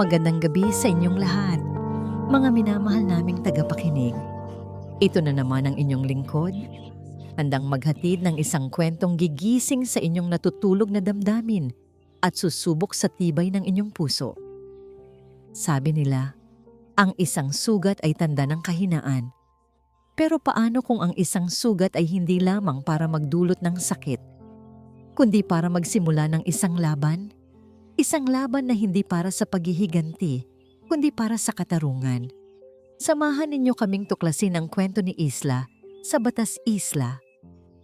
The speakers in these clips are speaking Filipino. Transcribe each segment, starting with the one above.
Magandang gabi sa inyong lahat, mga minamahal naming tagapakinig. Ito na naman ang inyong lingkod, handang maghatid ng isang kwentong gigising sa inyong natutulog na damdamin at susubok sa tibay ng inyong puso. Sabi nila, ang isang sugat ay tanda ng kahinaan. Pero paano kung ang isang sugat ay hindi lamang para magdulot ng sakit, kundi para magsimula ng isang laban? Isang laban na hindi para sa paghihiganti, kundi para sa katarungan. Samahan ninyo kaming tuklasin ang kwento ni Isla sa Batas Isla,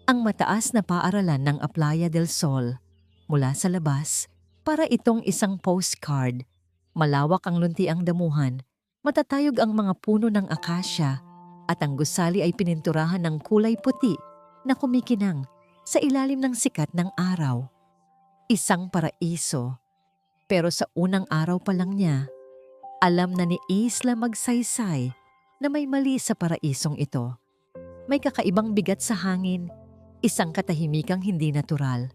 ang mataas na paaralan ng Playa del Sol. Mula sa labas, para itong isang postcard. Malawak ang luntiang damuhan, matatayog ang mga puno ng akasya, at ang gusali ay pininturahan ng kulay puti na kumikinang sa ilalim ng sikat ng araw. Isang paraiso. Pero sa unang araw pa lang niya, alam na ni Isla magsaysay na may mali sa paraisong ito. May kakaibang bigat sa hangin, isang katahimikang hindi natural.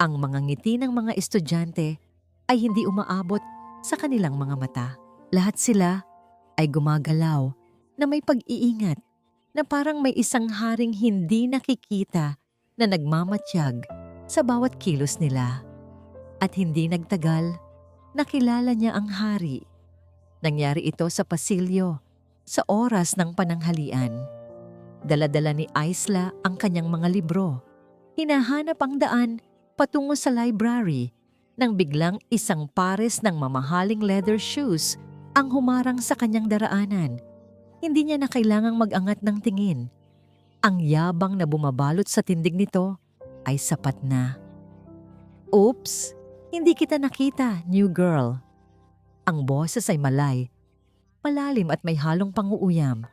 Ang mga ngiti ng mga estudyante ay hindi umaabot sa kanilang mga mata. Lahat sila ay gumagalaw na may pag-iingat na parang may isang haring hindi nakikita na nagmamatyag sa bawat kilos nila. At hindi nagtagal, nakilala niya ang hari. Nangyari ito sa pasilyo, sa oras ng pananghalian. Dala-dala ni Isla ang kanyang mga libro. Hinahanap ang daan patungo sa library nang biglang isang pares ng mamahaling leather shoes ang humarang sa kanyang daraanan. Hindi niya na kailangang mag-angat ng tingin. Ang yabang na bumabalot sa tindig nito ay sapat na. Oops! Hindi kita nakita, new girl. Ang boses ay malalim at may halong panguuyam.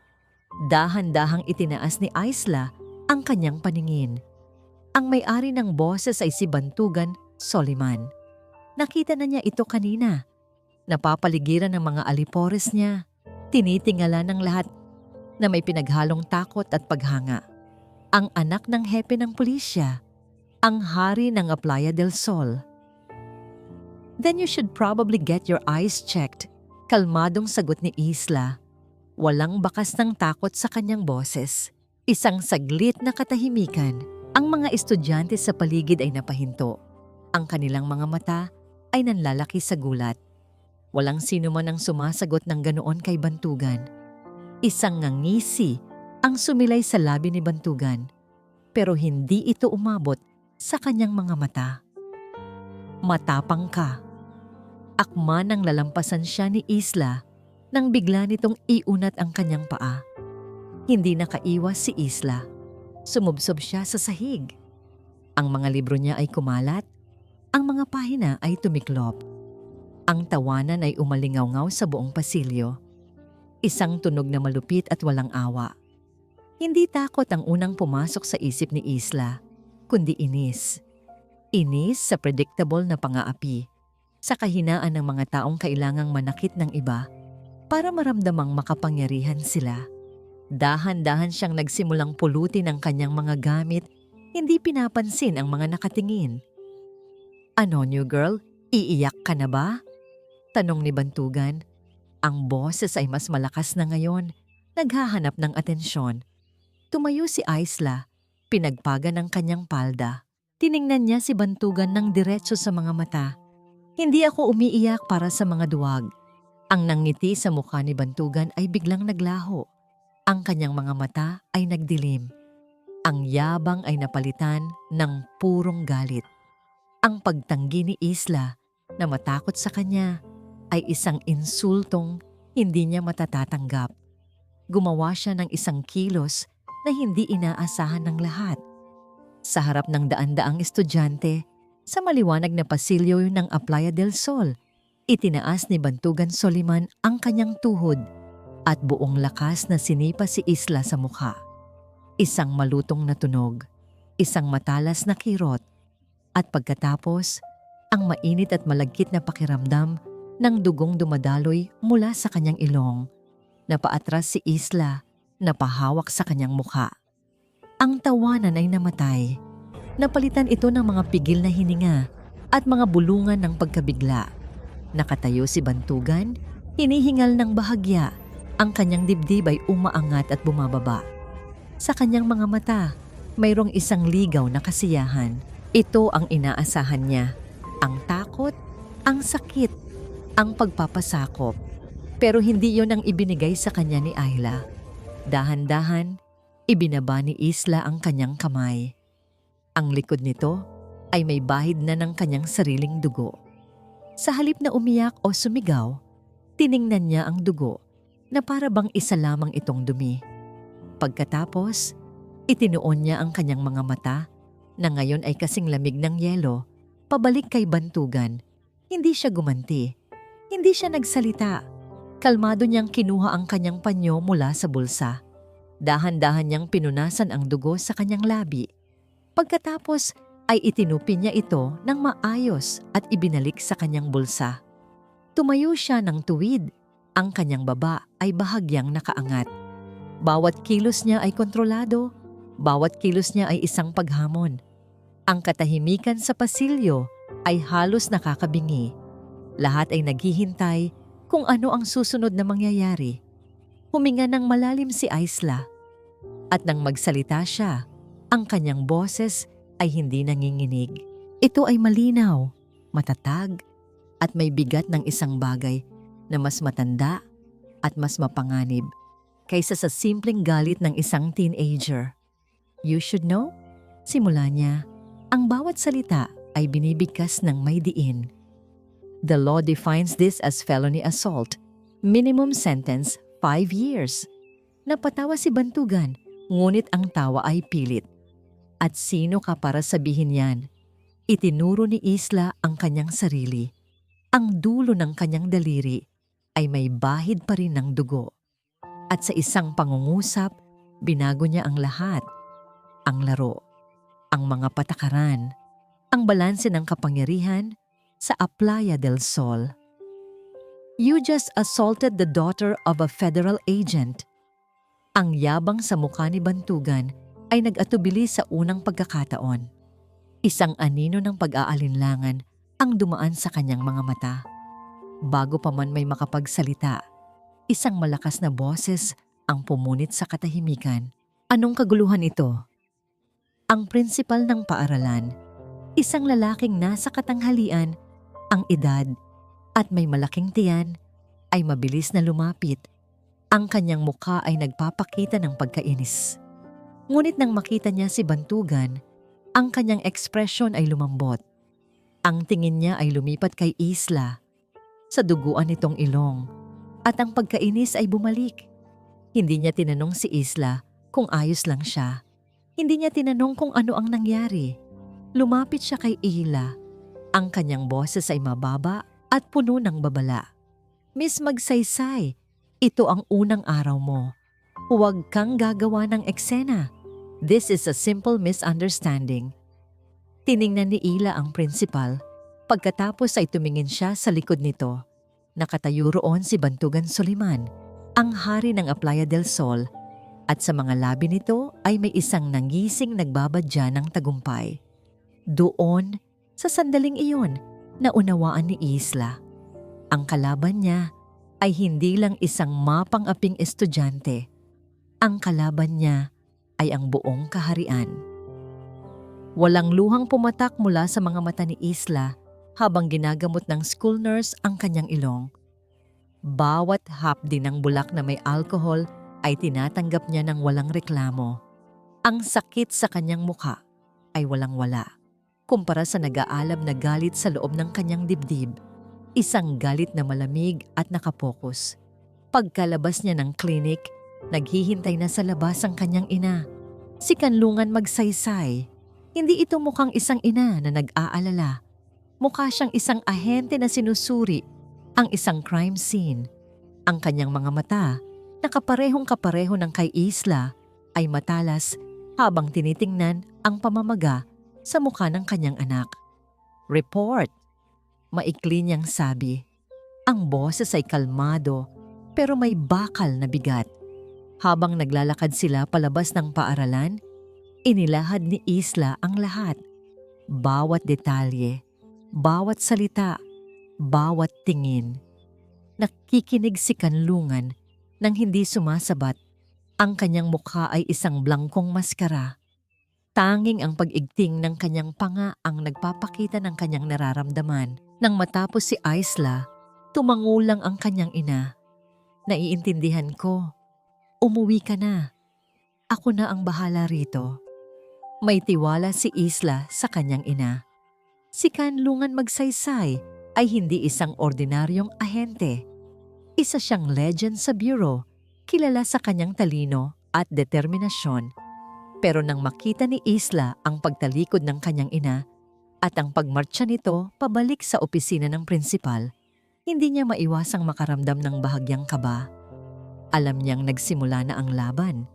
Dahan-dahang itinaas ni Isla ang kanyang paningin. Ang may-ari ng boses ay si Bantugan Soliman. Nakita na niya ito kanina. Napapaligiran ng mga alipores niya. Tinitingala ng lahat na may pinaghalong takot at paghanga. Ang anak ng hepe ng pulisya, ang hari ng Playa del Sol. Then you should probably get your eyes checked. Kalmadong sagot ni Isla. Walang bakas ng takot sa kanyang boses. Isang saglit na katahimikan. Ang mga estudyante sa paligid ay napahinto. Ang kanilang mga mata ay nanlalaki sa gulat. Walang sino man ang sumasagot ng ganoon kay Bantugan. Isang ngangisi ang sumilay sa labi ni Bantugan. Pero hindi ito umabot sa kanyang mga mata. Matapang ka. Akma nang lalampasan siya ni Isla nang bigla nitong iunat ang kanyang paa. Hindi nakaiwas si Isla. Sumubsob siya sa sahig. Ang mga libro niya ay kumalat. Ang mga pahina ay tumiklop. Ang tawanan ay umalingaw-ngaw sa buong pasilyo. Isang tunog na malupit at walang awa. Hindi takot ang unang pumasok sa isip ni Isla, kundi inis. Inis sa predictable na pang-aapi. Sa kahinaan ng mga taong kailangang manakit ng iba para maramdamang makapangyarihan sila. Dahan-dahan siyang nagsimulang pulutin ang kanyang mga gamit, hindi pinapansin ang mga nakatingin. Ano, new girl? Iiyak ka na ba? Tanong ni Bantugan. Ang boses ay mas malakas na ngayon, naghahanap ng atensyon. Tumayo si Isla, pinagpagan ng kanyang palda. Tiningnan niya si Bantugan ng diretso sa mga mata. Hindi ako umiiyak para sa mga duwag. Ang nangiti sa mukha ni Bantugan ay biglang naglaho. Ang kanyang mga mata ay nagdilim. Ang yabang ay napalitan ng purong galit. Ang pagtanggi ni Isla na matakot sa kanya ay isang insultong hindi niya matatatanggap. Gumawa siya ng isang kilos na hindi inaasahan ng lahat. Sa harap ng daan-daang estudyante, sa maliwanag na pasilyo ng Playa del Sol, itinaas ni Bantugan Soliman ang kanyang tuhod at buong lakas na sinipa si Isla sa mukha. Isang malutong na tunog, isang matalas na kirot, at pagkatapos, ang mainit at malagkit na pakiramdam ng dugong dumadaloy mula sa kanyang ilong. Napaatras si Isla, napahawak sa kanyang mukha. Ang tawanan ay namatay. Napalitan ito ng mga pigil na hininga at mga bulungan ng pagkabigla. Nakatayo si Bantugan, hinihingal ng bahagya. Ang kanyang dibdib ay umaangat at bumababa. Sa kanyang mga mata, mayroong isang ligaw na kasiyahan. Ito ang inaasahan niya. Ang takot, ang sakit, ang pagpapasakop. Pero hindi yon ang ibinigay sa kanya ni Ayla. Dahan-dahan, ibinaba ni Isla ang kanyang kamay. Ang likod nito ay may bahid na ng kanyang sariling dugo. Sa halip na umiyak o sumigaw, tiningnan niya ang dugo na para bang isa lamang itong dumi. Pagkatapos, itinuon niya ang kanyang mga mata na ngayon ay kasing lamig ng yelo, pabalik kay Bantugan. Hindi siya gumanti. Hindi siya nagsalita. Kalmado niyang kinuha ang kanyang panyo mula sa bulsa. Dahan-dahan niyang pinunasan ang dugo sa kanyang labi. Pagkatapos ay itinupi niya ito ng maayos at ibinalik sa kanyang bulsa. Tumayo siya ng tuwid. Ang kanyang baba ay bahagyang nakaangat. Bawat kilos niya ay kontrolado. Bawat kilos niya ay isang paghamon. Ang katahimikan sa pasilyo ay halos nakakabingi. Lahat ay naghihintay kung ano ang susunod na mangyayari. Huminga ng malalim si Isla. At nang magsalita siya, ang kanyang boses ay hindi nanginginig. Ito ay malinaw, matatag, at may bigat ng isang bagay na mas matanda at mas mapanganib kaysa sa simpleng galit ng isang teenager. You should know, simula niya, ang bawat salita ay binibigkas ng may diin. The law defines this as felony assault. Minimum sentence, 5 years. Napatawa si Bantugan, ngunit ang tawa ay pilit. At sino ka para sabihin yan? Itinuro ni Isla ang kanyang sarili. Ang dulo ng kanyang daliri ay may bahid pa rin ng dugo. At sa isang pangungusap, binago niya ang lahat. Ang laro, ang mga patakaran, ang balanse ng kapangyarihan sa Playa del Sol. You just assaulted the daughter of a federal agent. Ang yabang sa mukha ni Bantugan ay nag-atubili sa unang pagkakataon. Isang anino ng pag-aalinlangan ang dumaan sa kanyang mga mata. Bago pa man may makapagsalita, isang malakas na boses ang pumunit sa katahimikan. Anong kaguluhan ito? Ang prinsipal ng paaralan, isang lalaking nasa katanghalian, ang edad at may malaking tiyan, ay mabilis na lumapit. Ang kanyang mukha ay nagpapakita ng pagkainis. Ngunit nang makita niya si Bantugan, ang kanyang ekspresyon ay lumambot. Ang tingin niya ay lumipat kay Isla, sa duguan nitong ilong, at ang pagkainis ay bumalik. Hindi niya tinanong si Isla kung ayos lang siya. Hindi niya tinanong kung ano ang nangyari. Lumapit siya kay Ila. Ang kanyang boses ay mababa at puno ng babala. Miss Magsaysay, ito ang unang araw mo. Huwag kang gagawa ng eksena. This is a simple misunderstanding. Tiningnan ni Ila ang prinsipal. Pagkatapos ay tumingin siya sa likod nito. Nakatayo roon si Bantugan Soliman, ang hari ng Playa del Sol, at sa mga labi nito ay may isang nangising nagbabadya ng tagumpay. Doon, sa sandaling iyon, naunawaan ni Isla. Ang kalaban niya ay hindi lang isang mapang-aping estudyante. Ang kalaban niya ay ang buong kaharian. Walang luhang pumatak mula sa mga mata ni Isla habang ginagamot ng school nurse ang kanyang ilong. Bawat hapdi ng bulak na may alkohol ay tinatanggap niya ng walang reklamo. Ang sakit sa kanyang mukha ay walang-wala kumpara sa nag-aalab na galit sa loob ng kanyang dibdib. Isang galit na malamig at nakapokus. Pagkalabas niya ng klinik, naghihintay na sa labas ang kanyang ina. Si Kanlungan Magsaysay. Hindi ito mukhang isang ina na nag-aalala. Mukha siyang isang ahente na sinusuri ang isang crime scene. Ang kanyang mga mata, nakaparehong-kapareho ng kay Isla, ay matalas habang tinitingnan ang pamamaga sa mukha ng kanyang anak. Report! Maikli niyang sabi. Ang boses ay kalmado pero may bakal na bigat. Habang naglalakad sila palabas ng paaralan, inilahad ni Isla ang lahat. Bawat detalye, bawat salita, bawat tingin. Nakikinig si Kanlungan nang hindi sumasabat. Ang kanyang mukha ay isang blangkong maskara. Tanging ang pag-igting ng kanyang panga ang nagpapakita ng kanyang nararamdaman. Nang matapos si Isla, tumangulang ang kanyang ina. Naiintindihan ko. Umuwi ka na. Ako na ang bahala rito. May tiwala si Isla sa kanyang ina. Si Kanlungan Magsaysay ay hindi isang ordinaryong ahente. Isa siyang legend sa bureau, kilala sa kanyang talino at determinasyon. Pero nang makita ni Isla ang pagtalikod ng kanyang ina at ang pagmartsa nito pabalik sa opisina ng prinsipal, hindi niya maiwasang makaramdam ng bahagyang kaba. Alam niyang nagsimula na ang laban.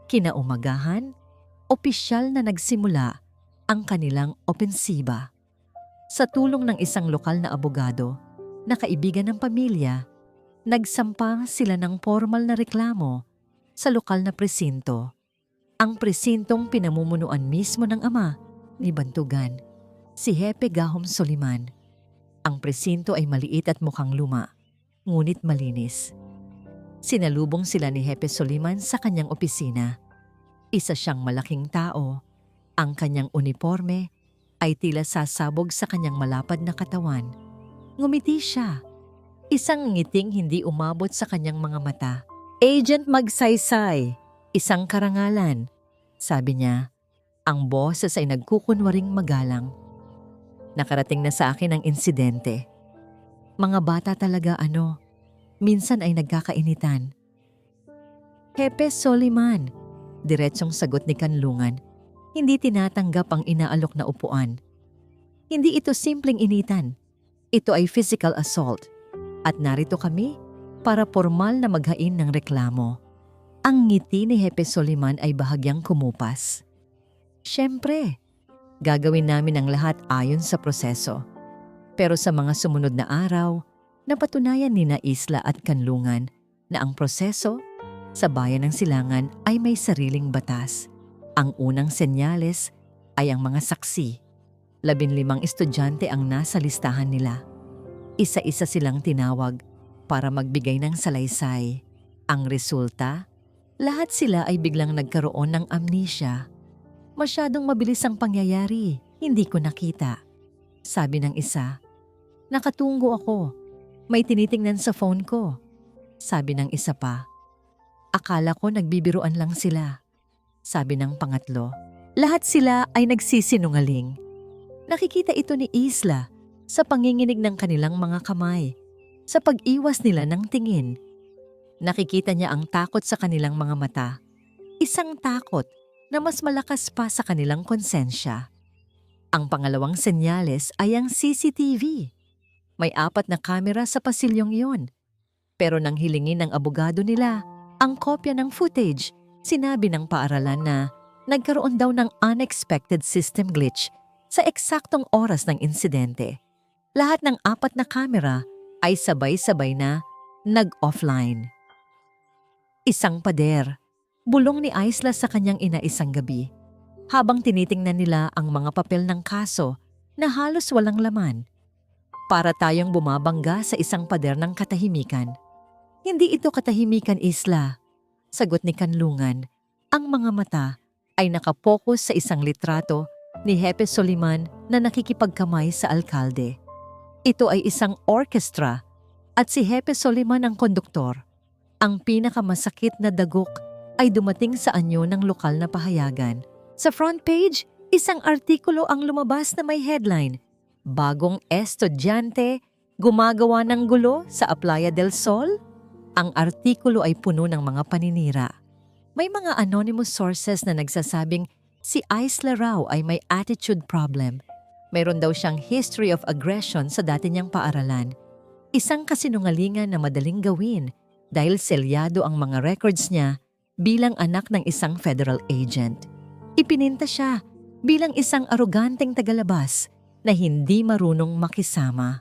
Kinaumagahan, opisyal na nagsimula ang kanilang opensiba. Sa tulong ng isang lokal na abogado na kaibigan ng pamilya, nagsampa sila ng formal na reklamo sa lokal na presinto. Ang presintong pinamumunuan mismo ng ama ni Bantugan, si Hepe Gahom Soliman. Ang presinto ay maliit at mukhang luma, ngunit malinis. Sinalubong sila ni Hepe Soliman sa kanyang opisina. Isa siyang malaking tao. Ang kanyang uniforme ay tila sasabog sa kanyang malapad na katawan. Ngumiti siya. Isang ngiting hindi umabot sa kanyang mga mata. Agent Magsaysay, isang karangalan, sabi niya. Ang boses ay nagkukunwaring magalang. Nakarating na sa akin ang insidente. Mga bata talaga minsan ay nagkakainitan. Hepe Soliman, diretsong sagot ni Kanlungan. Hindi tinatanggap ang inaalok na upuan. Hindi ito simpleng initan. Ito ay physical assault. At narito kami para formal na maghain ng reklamo. Ang ngiti ni Hepe Soliman ay bahagyang kumupas. Siyempre, gagawin namin ang lahat ayon sa proseso. Pero sa mga sumunod na araw, napatunayan ni na Isla at Kanlungan na ang proseso sa bayan ng Silangan ay may sariling batas. Ang unang senyales ay ang mga saksi. 15 estudyante ang nasa listahan nila. Isa-isa silang tinawag para magbigay ng salaysay. Ang resulta, lahat sila ay biglang nagkaroon ng amnesia. Masyadong mabilis ang pangyayari, hindi ko nakita. Sabi ng isa, nakatungo ako, may tinitingnan sa phone ko. Sabi ng isa pa, akala ko nagbibiruan lang sila. Sabi ng pangatlo, lahat sila ay nagsisinungaling. Nakikita ito ni Isla sa panginginig ng kanilang mga kamay, sa pag-iwas nila ng tingin. Nakikita niya ang takot sa kanilang mga mata. Isang takot na mas malakas pa sa kanilang konsensya. Ang pangalawang senyales ay ang CCTV. May 4 na kamera sa pasilyong iyon. Pero nang hilingin ng abogado nila ang kopya ng footage, sinabi ng paaralan na nagkaroon daw ng unexpected system glitch sa eksaktong oras ng insidente. Lahat ng 4 na kamera ay sabay-sabay na nag-offline. Isang pader, bulong ni Isla sa kanyang ina isang gabi, habang tinitingnan nila ang mga papel ng kaso na halos walang laman. Para tayong bumabangga sa isang pader ng katahimikan. Hindi ito katahimikan, Isla, sagot ni Kanlungan. Ang mga mata ay nakapokus sa isang litrato ni Hepe Soliman na nakikipagkamay sa alkalde. Ito ay isang orkestra at si Hepe Soliman ang konduktor. Ang pinakamasakit na dagok ay dumating sa anyo ng lokal na pahayagan. Sa front page, isang artikulo ang lumabas na may headline, Bagong estudyante, gumagawa ng gulo sa Playa del Sol? Ang artikulo ay puno ng mga paninira. May mga anonymous sources na nagsasabing si Isla raw ay may attitude problem. Mayroon daw siyang history of aggression sa dati niyang paaralan. Isang kasinungalingan na madaling gawin dahil selyado ang mga records niya bilang anak ng isang federal agent. Ipininta siya bilang isang aroganteng tagalabas na hindi marunong makisama.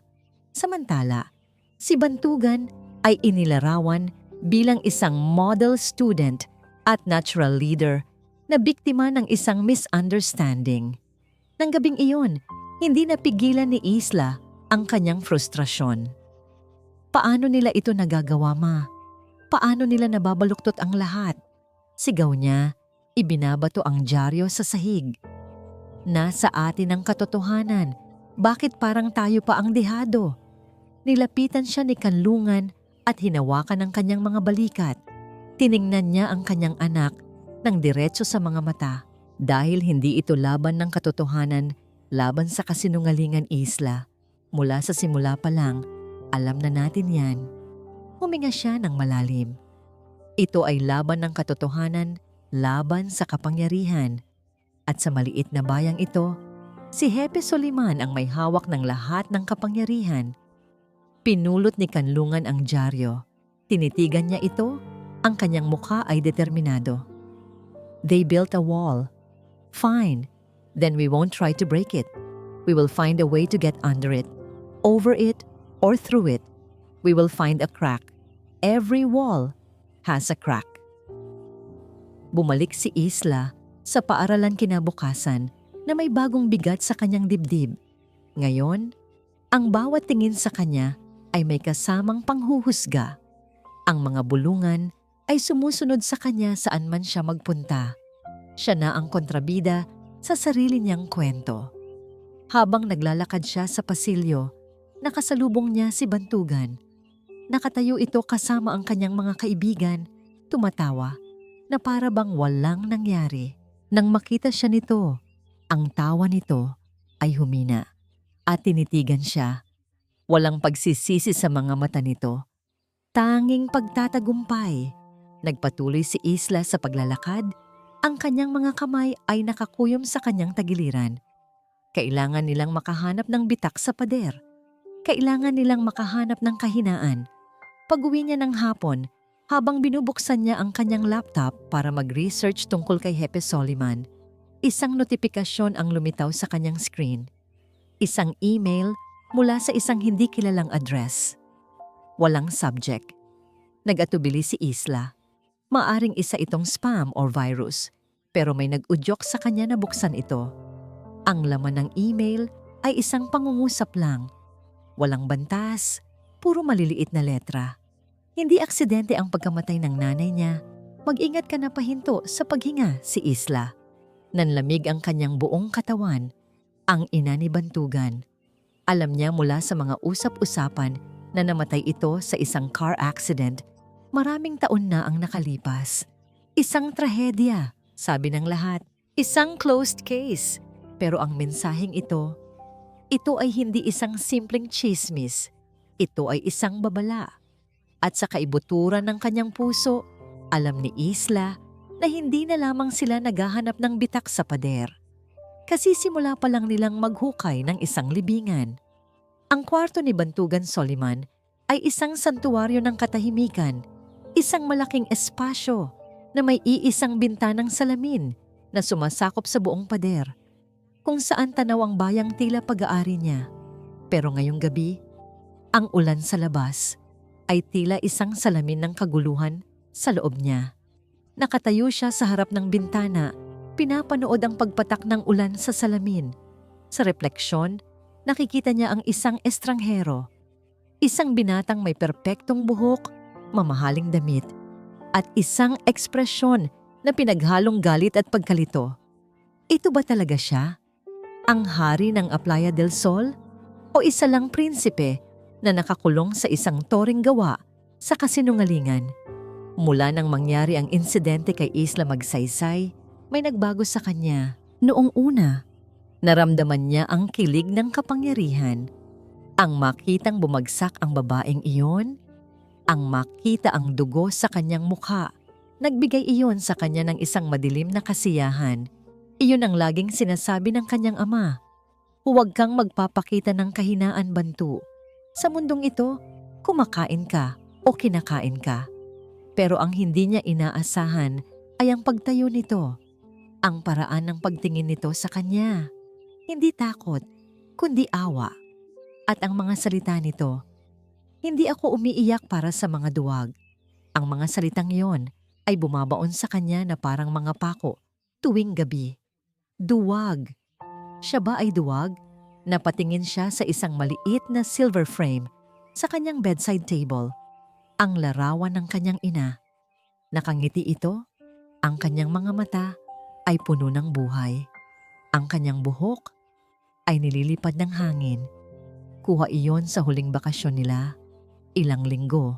Samantala, si Bantugan ay inilarawan bilang isang model student at natural leader na biktima ng isang misunderstanding. Nang gabing iyon, hindi napigilan ni Isla ang kanyang frustrasyon. Paano nila ito nagagawa, Ma? Paano nila nababaluktot ang lahat? Sigaw niya, ibinabato ang dyaryo sa sahig. Nasa atin ang katotohanan. Bakit parang tayo pa ang dehado? Nilapitan siya ni Kanlungan at hinawakan ang kanyang mga balikat. Tiningnan niya ang kanyang anak ng diretso sa mga mata. Dahil hindi ito laban ng katotohanan, laban sa kasinungalingan, Isla. Mula sa simula pa lang, alam na natin yan. Huminga siya ng malalim. Ito ay laban ng katotohanan, laban sa kapangyarihan. At sa maliit na bayang ito, si Hepe Soliman ang may hawak ng lahat ng kapangyarihan. Pinulot ni Kanlungan ang dyaryo. Tinitigan niya ito, ang kanyang mukha ay determinado. They built a wall. Fine, then we won't try to break it. We will find a way to get under it, over it, or through it. We will find a crack. Every wall has a crack. Bumalik si Isla sa paaralan kinabukasan na may bagong bigat sa kanyang dibdib. Ngayon, ang bawat tingin sa kanya ay may kasamang panghuhusga. Ang mga bulungan ay sumusunod sa kanya saan man siya magpunta. Siya na ang kontrabida sa sarili niyang kwento. Habang naglalakad siya sa pasilyo, nakasalubong niya si Bantugan. Nakatayo ito kasama ang kanyang mga kaibigan, tumatawa, na para bang walang nangyari. Nang makita siya nito, ang tawa nito ay humina at tinitigan siya. Walang pagsisisi sa mga mata nito. Tanging pagtatagumpay. Nagpatuloy si Isla sa paglalakad. Ang kanyang mga kamay ay nakakuyom sa kanyang tagiliran. Kailangan nilang makahanap ng bitak sa pader. Kailangan nilang makahanap ng kahinaan. Pag-uwi niya ng hapon, habang binubuksan niya ang kanyang laptop para mag-research tungkol kay Hepe Soliman, isang notifikasyon ang lumitaw sa kanyang screen. Isang email mula sa isang hindi kilalang address. Walang subject. Nag-atubili si Isla. Maaring isa itong spam or virus, pero may nag-udyok sa kanya na buksan ito. Ang laman ng email ay isang pangungusap lang. Walang bantas, puro maliliit na letra. Hindi aksidente ang pagkamatay ng nanay niya. Mag-ingat ka na pahinto sa paghinga, si Isla. Nanlamig ang kanyang buong katawan. Ang ina ni Bantugan. Alam niya mula sa mga usap-usapan na namatay ito sa isang car accident. Maraming taon na ang nakalipas. Isang trahedya, sabi ng lahat. Isang closed case. Pero ang mensaheng ito ay hindi isang simpleng chismis. Ito ay isang babala. At sa kaibuturan ng kanyang puso, alam ni Isla na hindi na lamang sila naghahanap ng bitak sa pader. Kasi simula pa lang nilang maghukay ng isang libingan. Ang kwarto ni Bantugan Soliman ay isang santuwaryo ng katahimikan, isang malaking espasyo na may iisang bintanang salamin na sumasakop sa buong pader, kung saan tanaw ang bayang tila pag-aari niya. Pero ngayong gabi, ang ulan sa labas ay tila isang salamin ng kaguluhan sa loob niya. Nakatayo siya sa harap ng bintana, pinapanood ang pagpatak ng ulan sa salamin. Sa refleksyon, nakikita niya ang isang estranghero. Isang binatang may perpektong buhok, mamahaling damit, at isang ekspresyon na pinaghalong galit at pagkalito. Ito ba talaga siya? Ang hari ng Playa del Sol? O isa lang prinsipe na nakakulong sa isang toring gawa sa kasinungalingan? Mula nang mangyari ang insidente kay Isla Magsaysay, may nagbago sa kanya. Noong una, naramdaman niya ang kilig ng kapangyarihan. Ang makitang bumagsak ang babaeng iyon, ang makita ang dugo sa kanyang mukha, nagbigay iyon sa kanya ng isang madilim na kasiyahan. Iyon ang laging sinasabi ng kanyang ama. Huwag kang magpapakita ng kahinaan, Bantu. Sa mundong ito, kumakain ka o kinakain ka. Pero ang hindi niya inaasahan ay ang pagtayo nito. Ang paraan ng pagtingin nito sa kanya. Hindi takot, kundi awa. At ang mga salita nito, hindi ako umiiyak para sa mga duwag. Ang mga salitang iyon ay bumabaon sa kanya na parang mga pako tuwing gabi. Duwag. Siya ba ay duwag? Napatingin siya sa isang maliit na silver frame sa kanyang bedside table, ang larawan ng kanyang ina. Nakangiti ito, ang kanyang mga mata ay puno ng buhay. Ang kanyang buhok ay nililipad ng hangin. Kuha iyon sa huling bakasyon nila, ilang linggo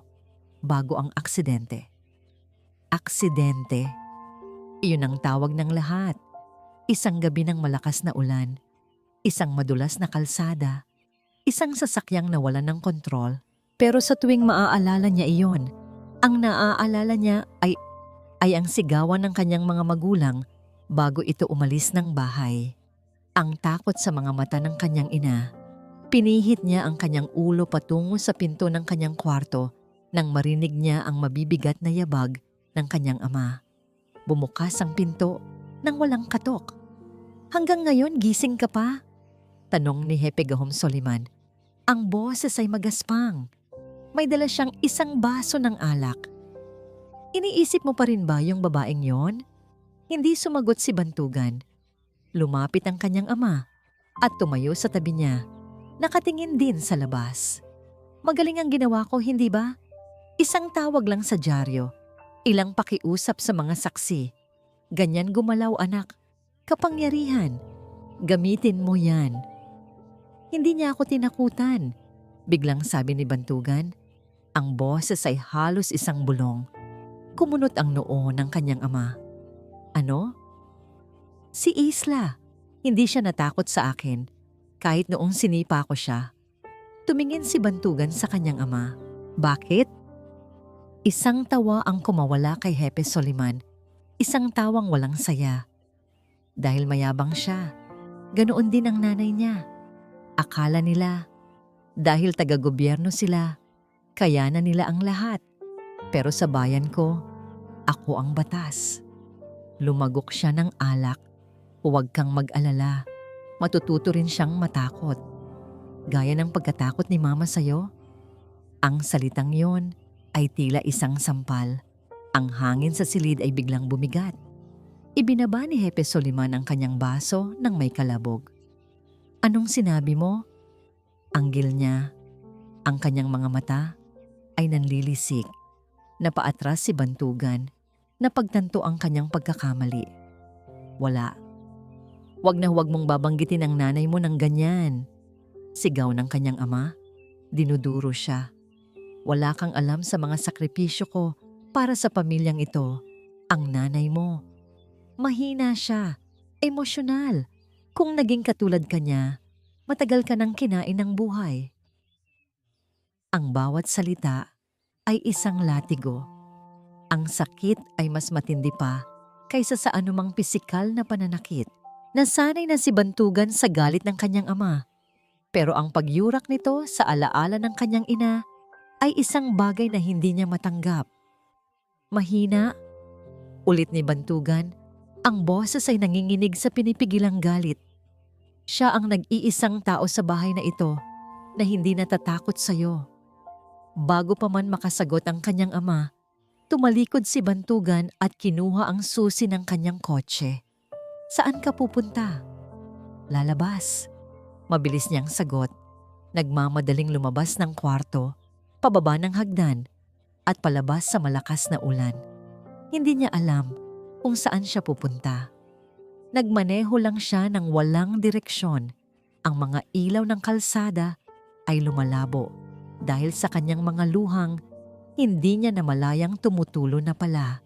bago ang aksidente. Aksidente. Iyon ang tawag ng lahat. Isang gabi ng malakas na ulan, isang madulas na kalsada, isang sasakyang nawalan ng kontrol. Pero sa tuwing maaalala niya iyon, ang naaalala niya ay ang sigawan ng kanyang mga magulang bago ito umalis ng bahay. Ang takot sa mga mata ng kanyang ina. Pinihit niya ang kanyang ulo patungo sa pinto ng kanyang kwarto nang marinig niya ang mabibigat na yabag ng kanyang ama. Bumukas ang pinto nang walang katok. "Hanggang ngayon gising ka pa?" tanong ni Hepe Gahom Soliman. Ang boses ay magaspang. May dala siyang isang baso ng alak. "Iniisip mo pa rin ba yung babaeng yon?" Hindi sumagot si Bantugan. Lumapit ang kanyang ama at tumayo sa tabi niya. Nakatingin din sa labas. "Magaling ang ginawa ko, hindi ba? Isang tawag lang sa dyaryo. Ilang pakiusap sa mga saksi. Ganyan gumalaw, anak. Kapangyarihan. Gamitin mo yan." "Hindi niya ako tinakutan," biglang sabi ni Bantugan. Ang boses ay halos isang bulong. Kumunot ang noo ng kanyang ama. "Ano?" "Si Isla. Hindi siya natakot sa akin kahit noong sinipa ko siya." Tumingin si Bantugan sa kanyang ama. "Bakit?" Isang tawa ang kumawala kay Hepe Soliman. Isang tawang walang saya. Dahil mayabang siya, ganoon din ang nanay niya. Akala nila, dahil taga-gobyerno sila, kayanan nila ang lahat. Pero sa bayan ko, ako ang batas. Lumagok siya ng alak. "Huwag kang mag-alala. Matututo rin siyang matakot. Gaya ng pagkatakot ni mama sa'yo." Ang salitang yon ay tila isang sampal. Ang hangin sa silid ay biglang bumigat. Ibinaba ni Hepe Soliman ang kanyang baso ng may kalabog. "Anong sinabi mo?" Anggil niya. Ang kanyang mga mata ay nanlilisik. Napaatras si Bantugan. Napagtanto ang kanyang pagkakamali. "Wala. Huwag na huwag mong babanggitin ang nanay mo ng ganyan." Sigaw ng kanyang ama. Dinuduro siya. "Wala kang alam sa mga sakripisyo ko para sa pamilyang ito. Ang nanay mo, mahina siya, emosyonal. Kung naging katulad ka niya, matagal ka nang kinain ng buhay." Ang bawat salita ay isang latigo. Ang sakit ay mas matindi pa kaysa sa anumang pisikal na pananakit. Nasanay na si Bantugan sa galit ng kanyang ama. Pero ang pagyurak nito sa alaala ng kanyang ina ay isang bagay na hindi niya matanggap. "Mahina?" ulit ni Bantugan. Ang boses ay nanginginig sa pinipigilang galit. Siya ang nag-iisang tao sa bahay na ito na hindi natatakot sa'yo. Bago pa man makasagot ang kanyang ama, tumalikod si Bantugan at kinuha ang susi ng kanyang kotse. "Saan ka pupunta?" "Lalabas." Mabilis niyang sagot. Nagmamadaling lumabas ng kwarto, pababa ng hagdan, at palabas sa malakas na ulan. Hindi niya alam kung saan siya pupunta. Nagmaneho lang siya ng walang direksyon. Ang mga ilaw ng kalsada ay lumalabo dahil sa kanyang mga luhang, hindi niya namalayang tumutulo na pala.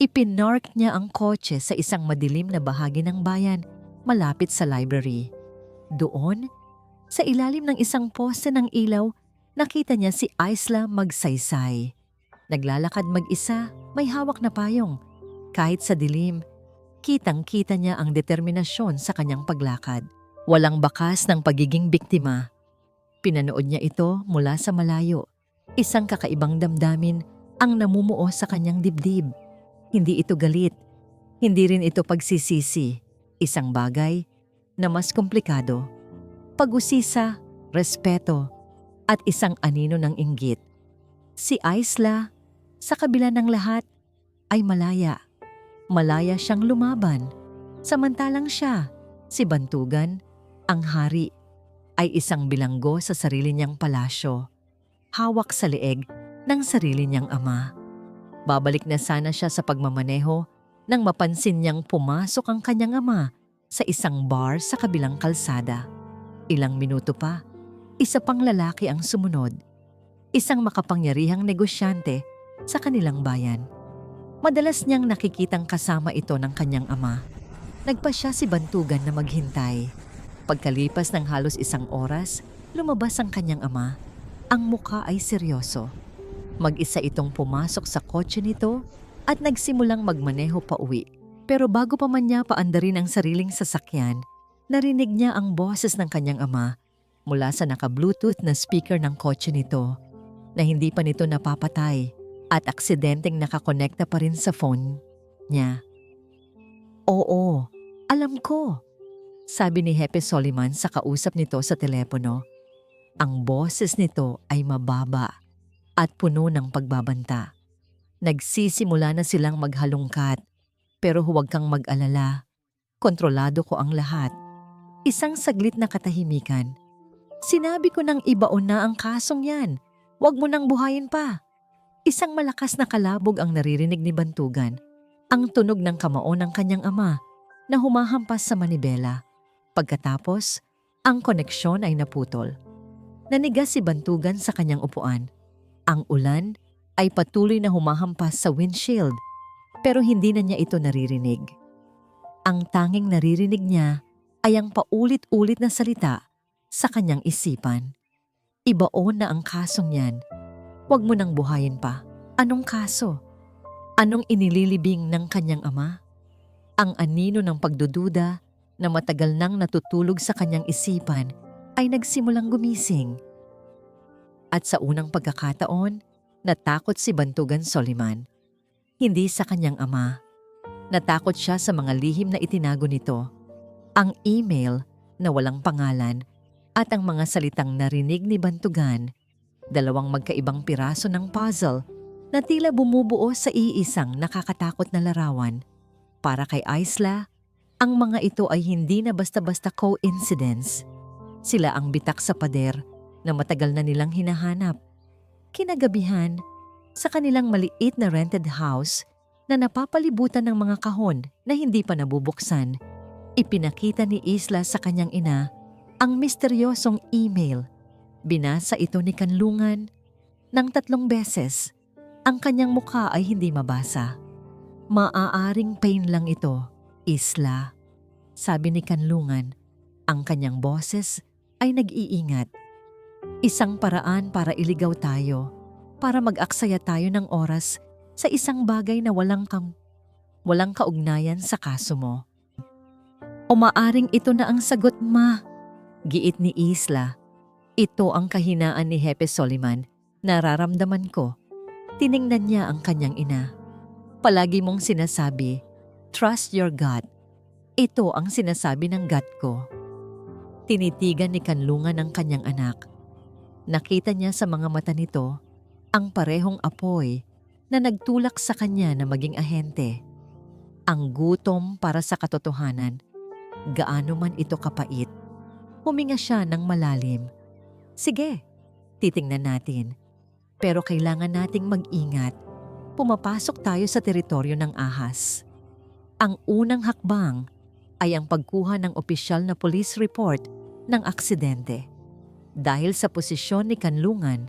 Ipinark niya ang kotse sa isang madilim na bahagi ng bayan malapit sa library. Doon, sa ilalim ng isang poste ng ilaw, nakita niya si Isla magsaysay. Naglalakad mag-isa, may hawak na payong. Kahit sa dilim, kitang-kita niya ang determinasyon sa kanyang paglakad. Walang bakas ng pagiging biktima. Pinanood niya ito mula sa malayo. Isang kakaibang damdamin ang namumuo sa kanyang dibdib. Hindi ito galit. Hindi rin ito pagsisisi. Isang bagay na mas komplikado. Pag-usisa, respeto, at isang anino ng inggit. Si Isla, sa kabila ng lahat, ay malaya. Malaya siyang lumaban. Samantalang siya, si Bantugan, ang hari. ay isang bilanggo sa sarili niyang palasyo, hawak sa leeg ng sarili niyang ama. Babalik na sana siya sa pagmamaneho nang mapansin niyang pumasok ang kanyang ama sa isang bar sa kabilang kalsada. Ilang minuto pa, isa pang lalaki ang sumunod, isang makapangyarihang negosyante sa kanilang bayan. Madalas niyang nakikitang kasama ito ng kanyang ama. Nagpa siya si Bantugan na maghintay. Pagkalipas ng halos isang oras, lumabas ang kanyang ama. Ang mukha ay seryoso. Mag-isa itong pumasok sa kotse nito at nagsimulang magmaneho pa uwi. Pero bago pa man niya paandarin ang sariling sasakyan, narinig niya ang boses ng kanyang ama mula sa naka-Bluetooth na speaker ng kotse nito na hindi pa nito napapatay at aksidenteng nakakonekta pa rin sa phone niya. "Oo, alam ko," sabi ni Hepe Soliman sa kausap nito sa telepono. Ang boses nito ay mababa at puno ng pagbabanta. Nagsisimula na silang maghalungkat, pero huwag kang mag-alala. Kontrolado ko ang lahat. Isang saglit na katahimikan. "Sinabi ko nang ibaon na ang kasong yan. Huwag mo nang buhayin pa." Isang malakas na kalabog ang naririnig ni Bantugan. Ang tunog ng kamao ng kanyang ama na humahampas sa manibela. Pagkatapos, ang koneksyon ay naputol. Nanigas si Bantugan sa kanyang upuan. Ang ulan ay patuloy na humahampas sa windshield, pero hindi na niya ito naririnig. Ang tanging naririnig niya ay ang paulit-ulit na salita sa kanyang isipan. "Ibaon na ang kasong yan. Huwag mo nang buhayin pa." Anong kaso? Anong inililibing ng kanyang ama? Ang anino ng pagdududa na matagal nang natutulog sa kanyang isipan ay nagsimulang gumising. At sa unang pagkakataon, natakot si Bantugan Soliman. Hindi sa kanyang ama. Natakot siya sa mga lihim na itinago nito. Ang email na walang pangalan at ang mga salitang narinig ni Bantugan, dalawang magkaibang piraso ng puzzle na tila bumubuo sa iisang nakakatakot na larawan. Para kay Isla, ang mga ito ay hindi na basta-basta coincidence. Sila ang bitak sa pader na matagal na nilang hinahanap. Kinagabihan, sa kanilang maliit na rented house na napapalibutan ng mga kahon na hindi pa nabubuksan, ipinakita ni Isla sa kanyang ina ang misteryosong email. Binasa ito ni Kanlungan ng 3 beses. Ang kanyang mukha ay hindi mabasa. "Maaaring pain lang ito, Isla," sabi ni Kanlungan. Ang kanyang boses ay nag-iingat. "Isang paraan para iligaw tayo, para mag-aksaya tayo ng oras sa isang bagay na walang kaugnayan sa kaso mo." "O maaring ito na ang sagot, ma," giit ni Isla. Ito ang kahinaan ni Hepe Soliman. Nararamdaman ko. Tiningnan niya ang kanyang ina. "Palagi mong sinasabi, trust your gut." Ito ang sinasabi ng gut ko. Tinitigan ni Kanlungan ang kanyang anak. Nakita niya sa mga mata nito ang parehong apoy na nagtulak sa kanya na maging ahente. Ang gutom para sa katotohanan, gaano man ito kapait. Huminga siya ng malalim. "Sige, titingnan natin. Pero kailangan nating mag-ingat. Pumapasok tayo sa teritoryo ng ahas." Ang unang hakbang ay ang pagkuha ng opisyal na police report ng aksidente. Dahil sa posisyon ni Kanlungan,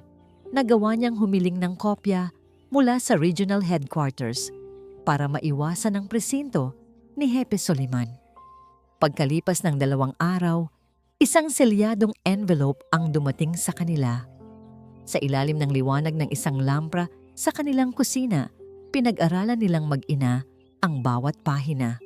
nagawa niyang humiling ng kopya mula sa regional headquarters para maiwasan ang presinto ni Hepe Soliman. Pagkalipas ng 2 araw, isang selyadong envelope ang dumating sa kanila. Sa ilalim ng liwanag ng isang lampra sa kanilang kusina, pinag-aralan nilang mag-ina ang bawat pahina.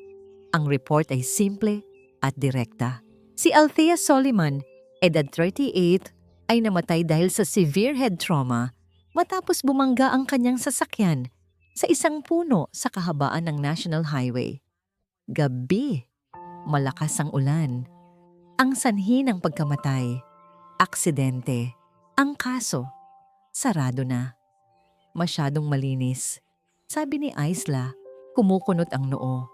Ang report ay simple at direkta. Si Althea Soliman, edad 38, ay namatay dahil sa severe head trauma matapos bumangga ang kanyang sasakyan sa isang puno sa kahabaan ng National Highway. Gabi, malakas ang ulan. Ang sanhi ng pagkamatay, aksidente. Ang kaso, sarado na. Masyadong malinis. Sabi ni Isla, kumukunot ang noo.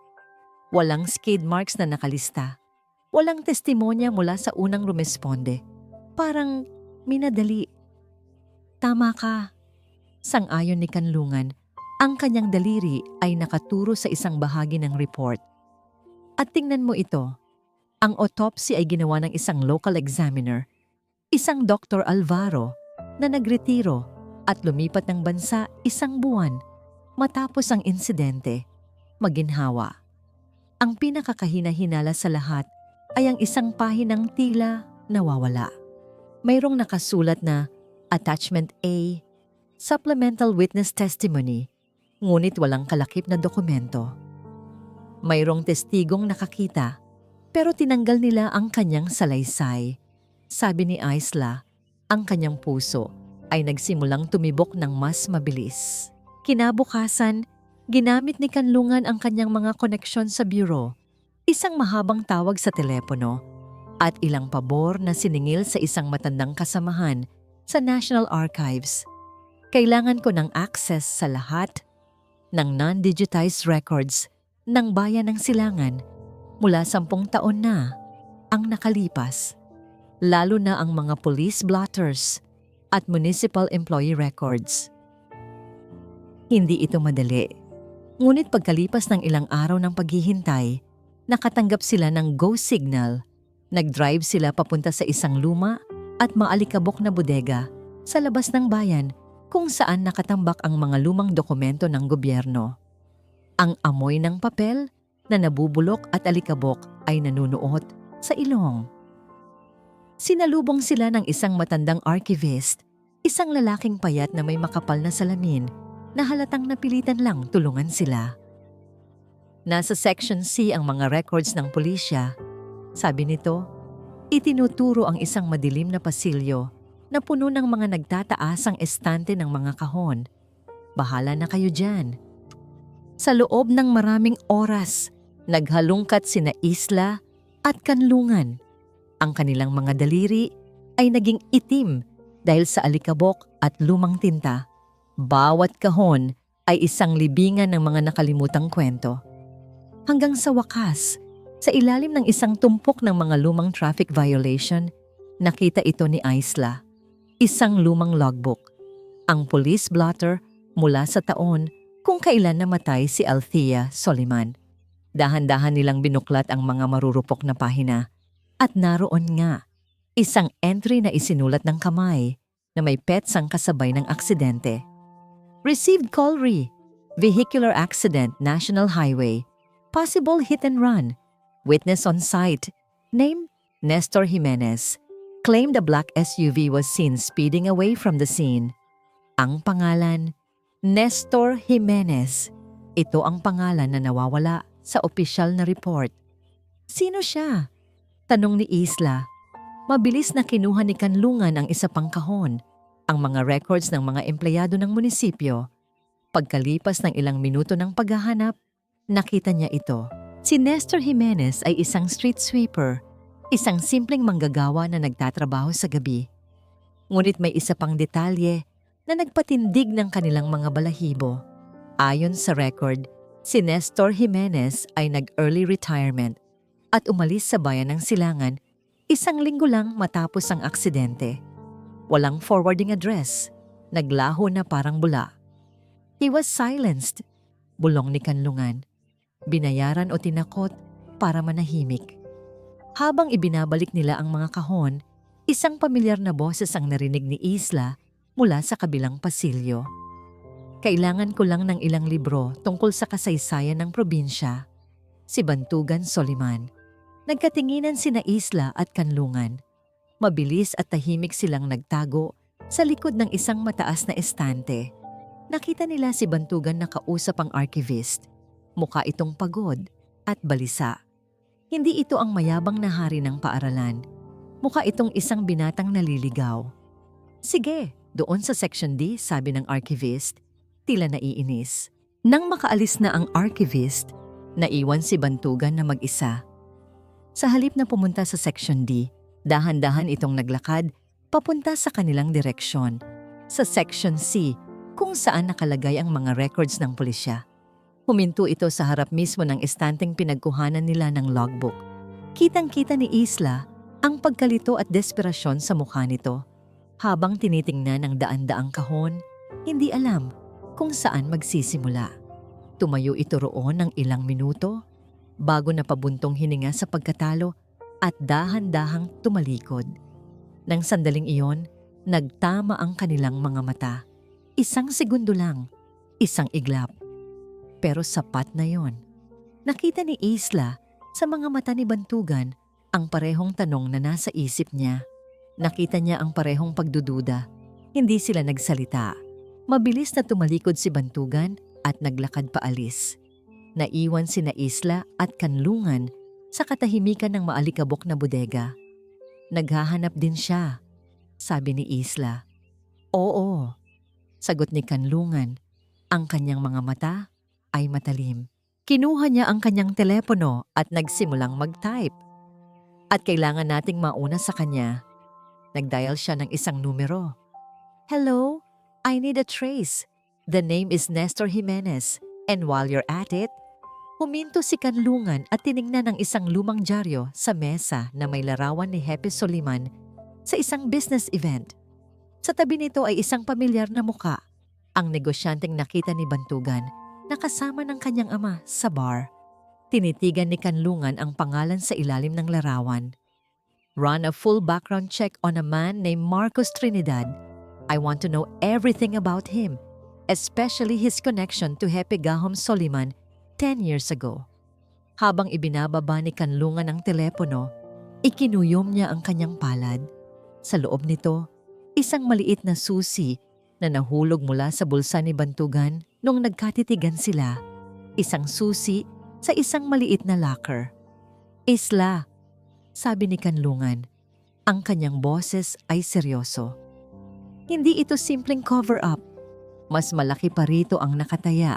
Walang skid marks na nakalista. Walang testimonya mula sa unang rumesponde. Parang minadali. Tama ka. Sang-ayon ni Kanlungan, ang kanyang daliri ay nakaturo sa isang bahagi ng report. At tingnan mo ito, ang autopsy ay ginawa ng isang local examiner, isang Dr. Alvaro na nagretiro at lumipat ng bansa 1 buwan matapos ang insidente. Maginhawa. Ang pinakakahina-hinala sa lahat ay ang isang pahinang tila nawawala. Mayroong nakasulat na Attachment A, Supplemental Witness Testimony, ngunit walang kalakip na dokumento. Mayroong testigong nakakita, pero tinanggal nila ang kanyang salaysay. Sabi ni Isla, ang kanyang puso ay nagsimulang tumibok ng mas mabilis. Kinabukasan, ginamit ni Kanlungan ang kanyang mga koneksyon sa bureau, isang mahabang tawag sa telepono, at ilang pabor na siningil sa isang matandang kasamahan sa National Archives. Kailangan ko ng access sa lahat ng non-digitized records ng Bayan ng Silangan mula 10 taon na ang nakalipas, lalo na ang mga police blotters at municipal employee records. Hindi ito madali. Ngunit pagkalipas ng ilang araw ng paghihintay, nakatanggap sila ng go signal. Nag-drive sila papunta sa isang luma at maalikabok na bodega sa labas ng bayan kung saan nakatambak ang mga lumang dokumento ng gobyerno. Ang amoy ng papel na nabubulok at alikabok ay nanunuot sa ilong. Sinalubong sila ng isang matandang archivist, isang lalaking payat na may makapal na salamin na halatang napilitan lang tulungan sila. Nasa Section C ang mga records ng pulisya. Sabi nito, itinuturo ang isang madilim na pasilyo na puno ng mga nagtataasang estante ng mga kahon. Bahala na kayo dyan. Sa loob ng maraming oras, naghalungkat sina Isla at Kanlungan. Ang kanilang mga daliri ay naging itim dahil sa alikabok at lumang tinta. Bawat kahon ay isang libingan ng mga nakalimutang kwento. Hanggang sa wakas, sa ilalim ng isang tumpok ng mga lumang traffic violation, nakita ito ni Isla. Isang lumang logbook. Ang police blotter mula sa taon kung kailan namatay si Althea Soliman. Dahan-dahan nilang binuklat ang mga marurupok na pahina. At naroon nga, isang entry na isinulat ng kamay na may petsang kasabay ng aksidente. Received call vehicular accident, National Highway, possible hit and run. Witness on site, name Nestor Jimenez, claimed a black SUV was seen speeding away from the scene. Ang pangalan, Nestor Jimenez. Ito ang pangalan na nawawala sa opisyal na report. Sino siya? Tanong ni Isla. Mabilis na kinuha ni Kanlungan ang isa pang kahon, ang mga records ng mga empleyado ng munisipyo. Pagkalipas ng ilang minuto ng paghahanap, nakita niya ito. Si Nestor Jimenez ay isang street sweeper, isang simpleng manggagawa na nagtatrabaho sa gabi. Ngunit may isa pang detalye na nagpatindig ng kanilang mga balahibo. Ayon sa record, si Nestor Jimenez ay nag-early retirement at umalis sa bayan ng Silangan 1 linggo lang matapos ang aksidente. Walang forwarding address, naglaho na parang bula. He was silenced, bulong ni Kanlungan. Binayaran o tinakot para manahimik. Habang ibinabalik nila ang mga kahon, isang pamilyar na boses ang narinig ni Isla mula sa kabilang pasilyo. Kailangan ko lang ng ilang libro tungkol sa kasaysayan ng probinsya. Si Bantugan Soliman. Nagkatinginan sina Isla at Kanlungan. Mabilis at tahimik silang nagtago sa likod ng isang mataas na estante. Nakita nila si Bantugan na kausap ang archivist. Mukha itong pagod at balisa. Hindi ito ang mayabang na hari ng paaralan. Mukha itong isang binatang naliligaw. Sige, doon sa Section D, sabi ng archivist, tila naiinis. Nang makaalis na ang archivist, naiwan si Bantugan na mag-isa. Sa halip na pumunta sa Section D, dahan-dahan itong naglakad papunta sa kanilang direksyon, sa Section C, kung saan nakalagay ang mga records ng pulisya. Huminto ito sa harap mismo ng estanteng pinagkuhanan nila ng logbook. Kitang-kita ni Isla Ang pagkalito at desperasyon sa mukha nito habang tinitingnan ang daan-daang kahon, hindi alam kung saan magsisimula. Tumayo ito roon ng ilang minuto bago napabuntong hininga sa pagkatalo at dahan-dahang tumalikod. Nang sandaling iyon, nagtama ang kanilang mga mata. Isang segundo lang, isang iglap. Pero sapat na yon. Nakita ni Isla sa mga mata ni Bantugan ang parehong tanong na nasa isip niya. Nakita niya ang parehong pagdududa. Hindi sila nagsalita. Mabilis na tumalikod si Bantugan at naglakad paalis. Naiwan sina Isla at Kanlungan sa katahimikan ng maalikabok na bodega. Naghahanap din siya, sabi ni Isla. Oo, sagot ni Kanlungan. Ang kanyang mga mata ay matalim. Kinuha niya ang kanyang telepono at nagsimulang mag-type. At kailangan nating mauna sa kanya. Nagdial siya ng isang numero. Hello, I need a trace. The name is Nestor Jimenez. And while you're at it, huminto si Kanlungan at tiningnan ang isang lumang dyaryo sa mesa na may larawan ni Hepe Soliman sa isang business event. Sa tabi nito ay isang pamilyar na muka, ang negosyanteng nakita ni Bantugan na kasama ng kanyang ama sa bar. Tinitigan ni Kanlungan ang pangalan sa ilalim ng larawan. Run a full background check on a man named Marcos Trinidad. I want to know everything about him, especially his connection to Hepe Gahom Soliman 10 years ago. Habang ibinababa ni Kanlungan ang telepono, ikinuyom niya ang kanyang palad. Sa loob nito, isang maliit na susi na nahulog mula sa bulsa ni Bantugan nung nagkatitigan sila. Isang susi sa isang maliit na locker. Isla, sabi ni Kanlungan. Ang kanyang boses ay seryoso. Hindi ito simpleng cover-up. Mas malaki pa rito ang nakataya.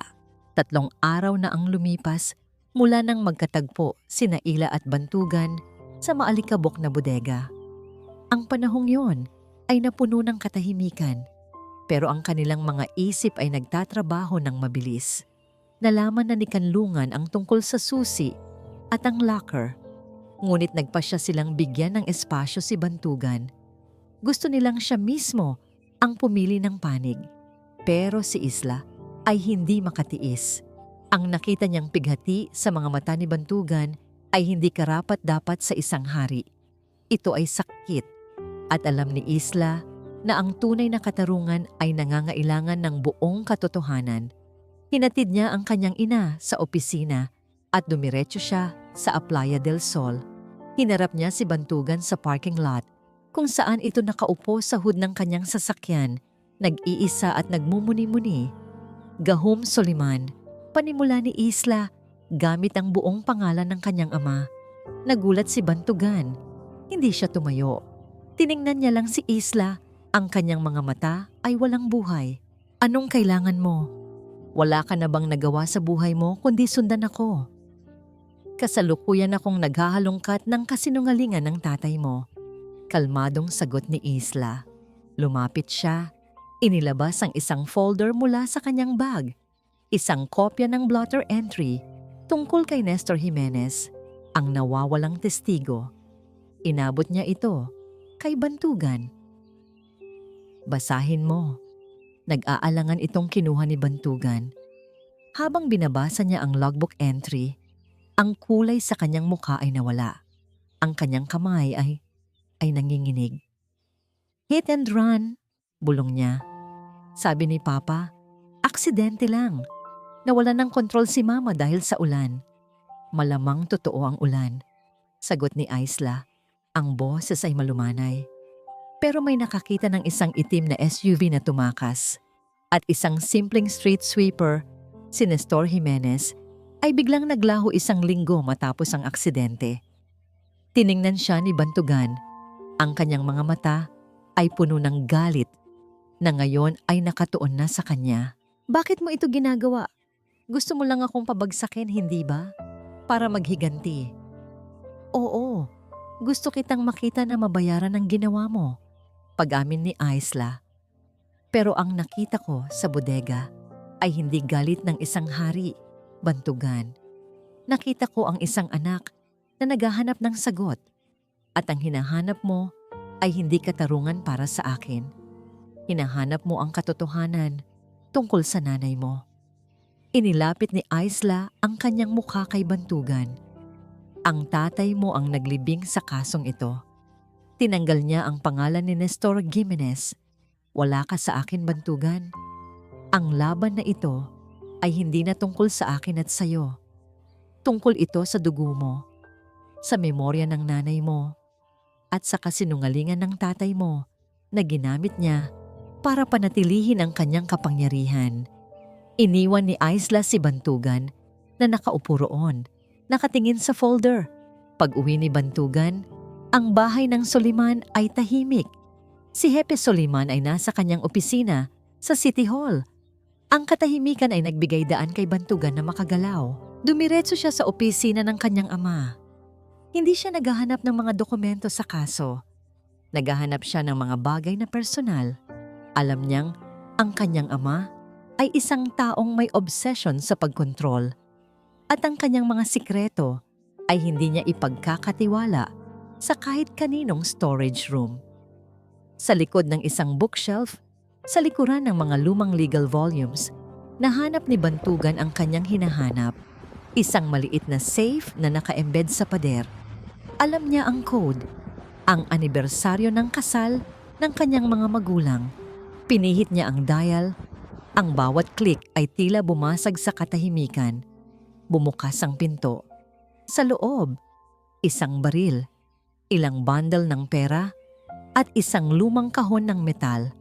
3 araw na ang lumipas mula nang magkatagpo sina Ila at Bantugan sa maalikabok na bodega. Ang panahong yon ay napuno ng katahimikan, pero ang kanilang mga isip ay nagtatrabaho ng mabilis. Nalaman na ni Kanlungan ang tungkol sa susi at ang locker, ngunit nagpasya silang bigyan ng espasyo si Bantugan. Gusto nilang siya mismo ang pumili ng panig, pero si Isla ay hindi makatiis. Ang nakita niyang pighati sa mga mata ni Bantugan ay hindi karapat-dapat sa isang hari. Ito ay sakit, at alam ni Isla na ang tunay na katarungan ay nangangailangan ng buong katotohanan. Hinatid niya ang kanyang ina sa opisina at dumiretso siya sa Playa del Sol. Hinarap niya si Bantugan sa parking lot kung saan ito nakaupo sa hood ng kanyang sasakyan, nag-iisa at nagmumuni-muni. Gahom Soliman, panimula ni Isla, gamit ang buong pangalan ng kanyang ama. Nagulat si Bantugan. Hindi siya tumayo. Tiningnan niya lang si Isla. Ang kanyang mga mata ay walang buhay. Anong kailangan mo? Wala ka na bang nagawa sa buhay mo kundi sundan ako? Kasalukuyan akong naghahalongkat ng kasinungalingan ng tatay mo. Kalmadong sagot ni Isla. Lumapit siya. Inilabas ang isang folder mula sa kanyang bag. Isang kopya ng blotter entry tungkol kay Nestor Jimenez, ang nawawalang testigo. Inabot niya ito kay Bantugan. Basahin mo. Nag-aalangan itong kinuha ni Bantugan. Habang binabasa niya ang logbook entry, ang kulay sa kanyang mukha ay nawala. Ang kanyang kamay ay nanginginig. Hit and run, bulong niya. Sabi ni Papa, aksidente lang. Nawalan ng kontrol si Mama dahil sa ulan. Malamang totoo ang ulan, sagot ni Isla. Ang boses ay malumanay. Pero may nakakita ng isang itim na SUV na tumakas. At isang simpleng street sweeper, si Nestor Jimenez, ay biglang naglaho 1 linggo matapos ang aksidente. Tiningnan siya ni Bantugan. Ang kanyang mga mata ay puno ng galit na ngayon ay nakatuon na sa kanya. Bakit mo ito ginagawa? Gusto mo lang akong pabagsakin, hindi ba? Para maghiganti. Oo, gusto kitang makita na mabayaran ang ginawa mo, pag-amin ni Isla. Pero ang nakita ko sa bodega ay hindi galit ng isang hari, Bantugan. Nakita ko ang isang anak na naghahanap ng sagot. At ang hinahanap mo ay hindi katarungan para sa akin. Hinahanap mo ang katotohanan tungkol sa nanay mo. Inilapit ni Isla ang kanyang mukha kay Bantugan. Ang tatay mo ang naglibing sa kasong ito. Tinanggal niya ang pangalan ni Nestor Gimenez. Wala ka sa akin, Bantugan. Ang laban na ito ay hindi na tungkol sa akin at sayo. Tungkol ito sa dugo mo, sa memorya ng nanay mo, at sa kasinungalingan ng tatay mo na ginamit niya para panatilihin ang kanyang kapangyarihan. Iniwan ni Isla si Bantugan na nakaupo roon, nakatingin sa folder. Pag-uwi ni Bantugan, ang bahay ng Soliman ay tahimik. Si Hepe Soliman ay nasa kanyang opisina sa City Hall. Ang katahimikan ay nagbigay daan kay Bantugan na makagalaw. Dumiretso siya sa opisina ng kanyang ama. Hindi siya naghahanap ng mga dokumento sa kaso. Naghahanap siya ng mga bagay na personal. Alam niyang ang kanyang ama ay isang taong may obsession sa pagkontrol. At ang kanyang mga sikreto ay hindi niya ipagkakatiwala sa kahit kaninong storage room. Sa likod ng isang bookshelf, sa likuran ng mga lumang legal volumes, nahanap ni Bantugan ang kanyang hinahanap. Isang maliit na safe na naka-embed sa pader. Alam niya ang code, ang anibersaryo ng kasal ng kanyang mga magulang. Pinihit niya ang dial. Ang bawat click ay tila bumasag sa katahimikan. Bumukas ang pinto. Sa loob, isang baril, ilang bundle ng pera, at isang lumang kahon ng metal.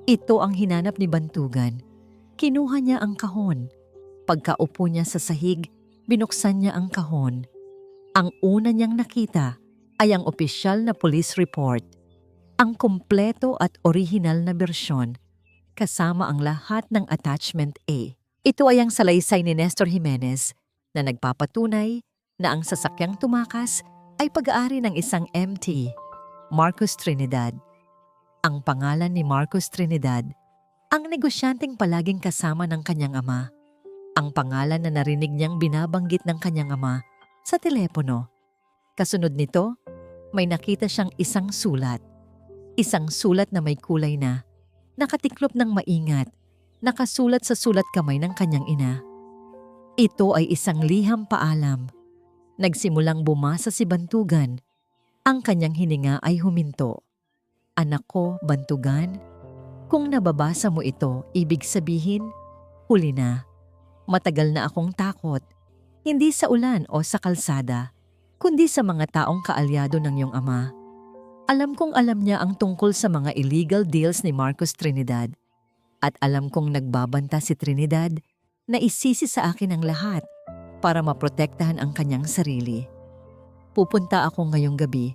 Ito ang hinanap ni Bantugan. Kinuha niya ang kahon. Pagkaupo niya sa sahig, binuksan niya ang kahon. Ang una niyang nakita ay ang opisyal na police report. Ang kumpleto at orihinal na bersyon, kasama ang lahat ng attachment A. Ito ay ang salaysay ni Nestor Gimenez na nagpapatunay na ang sasakyang tumakas ay pag-aari ng isang MT, Marcos Trinidad. Ang pangalan ni Marcos Trinidad, ang negosyanteng palaging kasama ng kanyang ama. Ang pangalan na narinig niyang binabanggit ng kanyang ama sa telepono. Kasunod nito, may nakita siyang isang sulat. Isang sulat na may kulay na, nakatiklop ng maingat, nakasulat sa sulat kamay ng kanyang ina. Ito ay isang liham paalam. Nagsimulang bumasa si Bantugan. Ang kanyang hininga ay huminto. Anak ko, Bantugan, kung nababasa mo ito, ibig sabihin, huli na. Matagal na akong takot. Hindi sa ulan o sa kalsada, kundi sa mga taong kaalyado ng iyong ama. Alam kong alam niya ang tungkol sa mga illegal deals ni Marcos Trinidad. At alam kong nagbabanta si Trinidad na isisi sa akin ang lahat para maprotektahan ang kanyang sarili. Pupunta ako ngayong gabi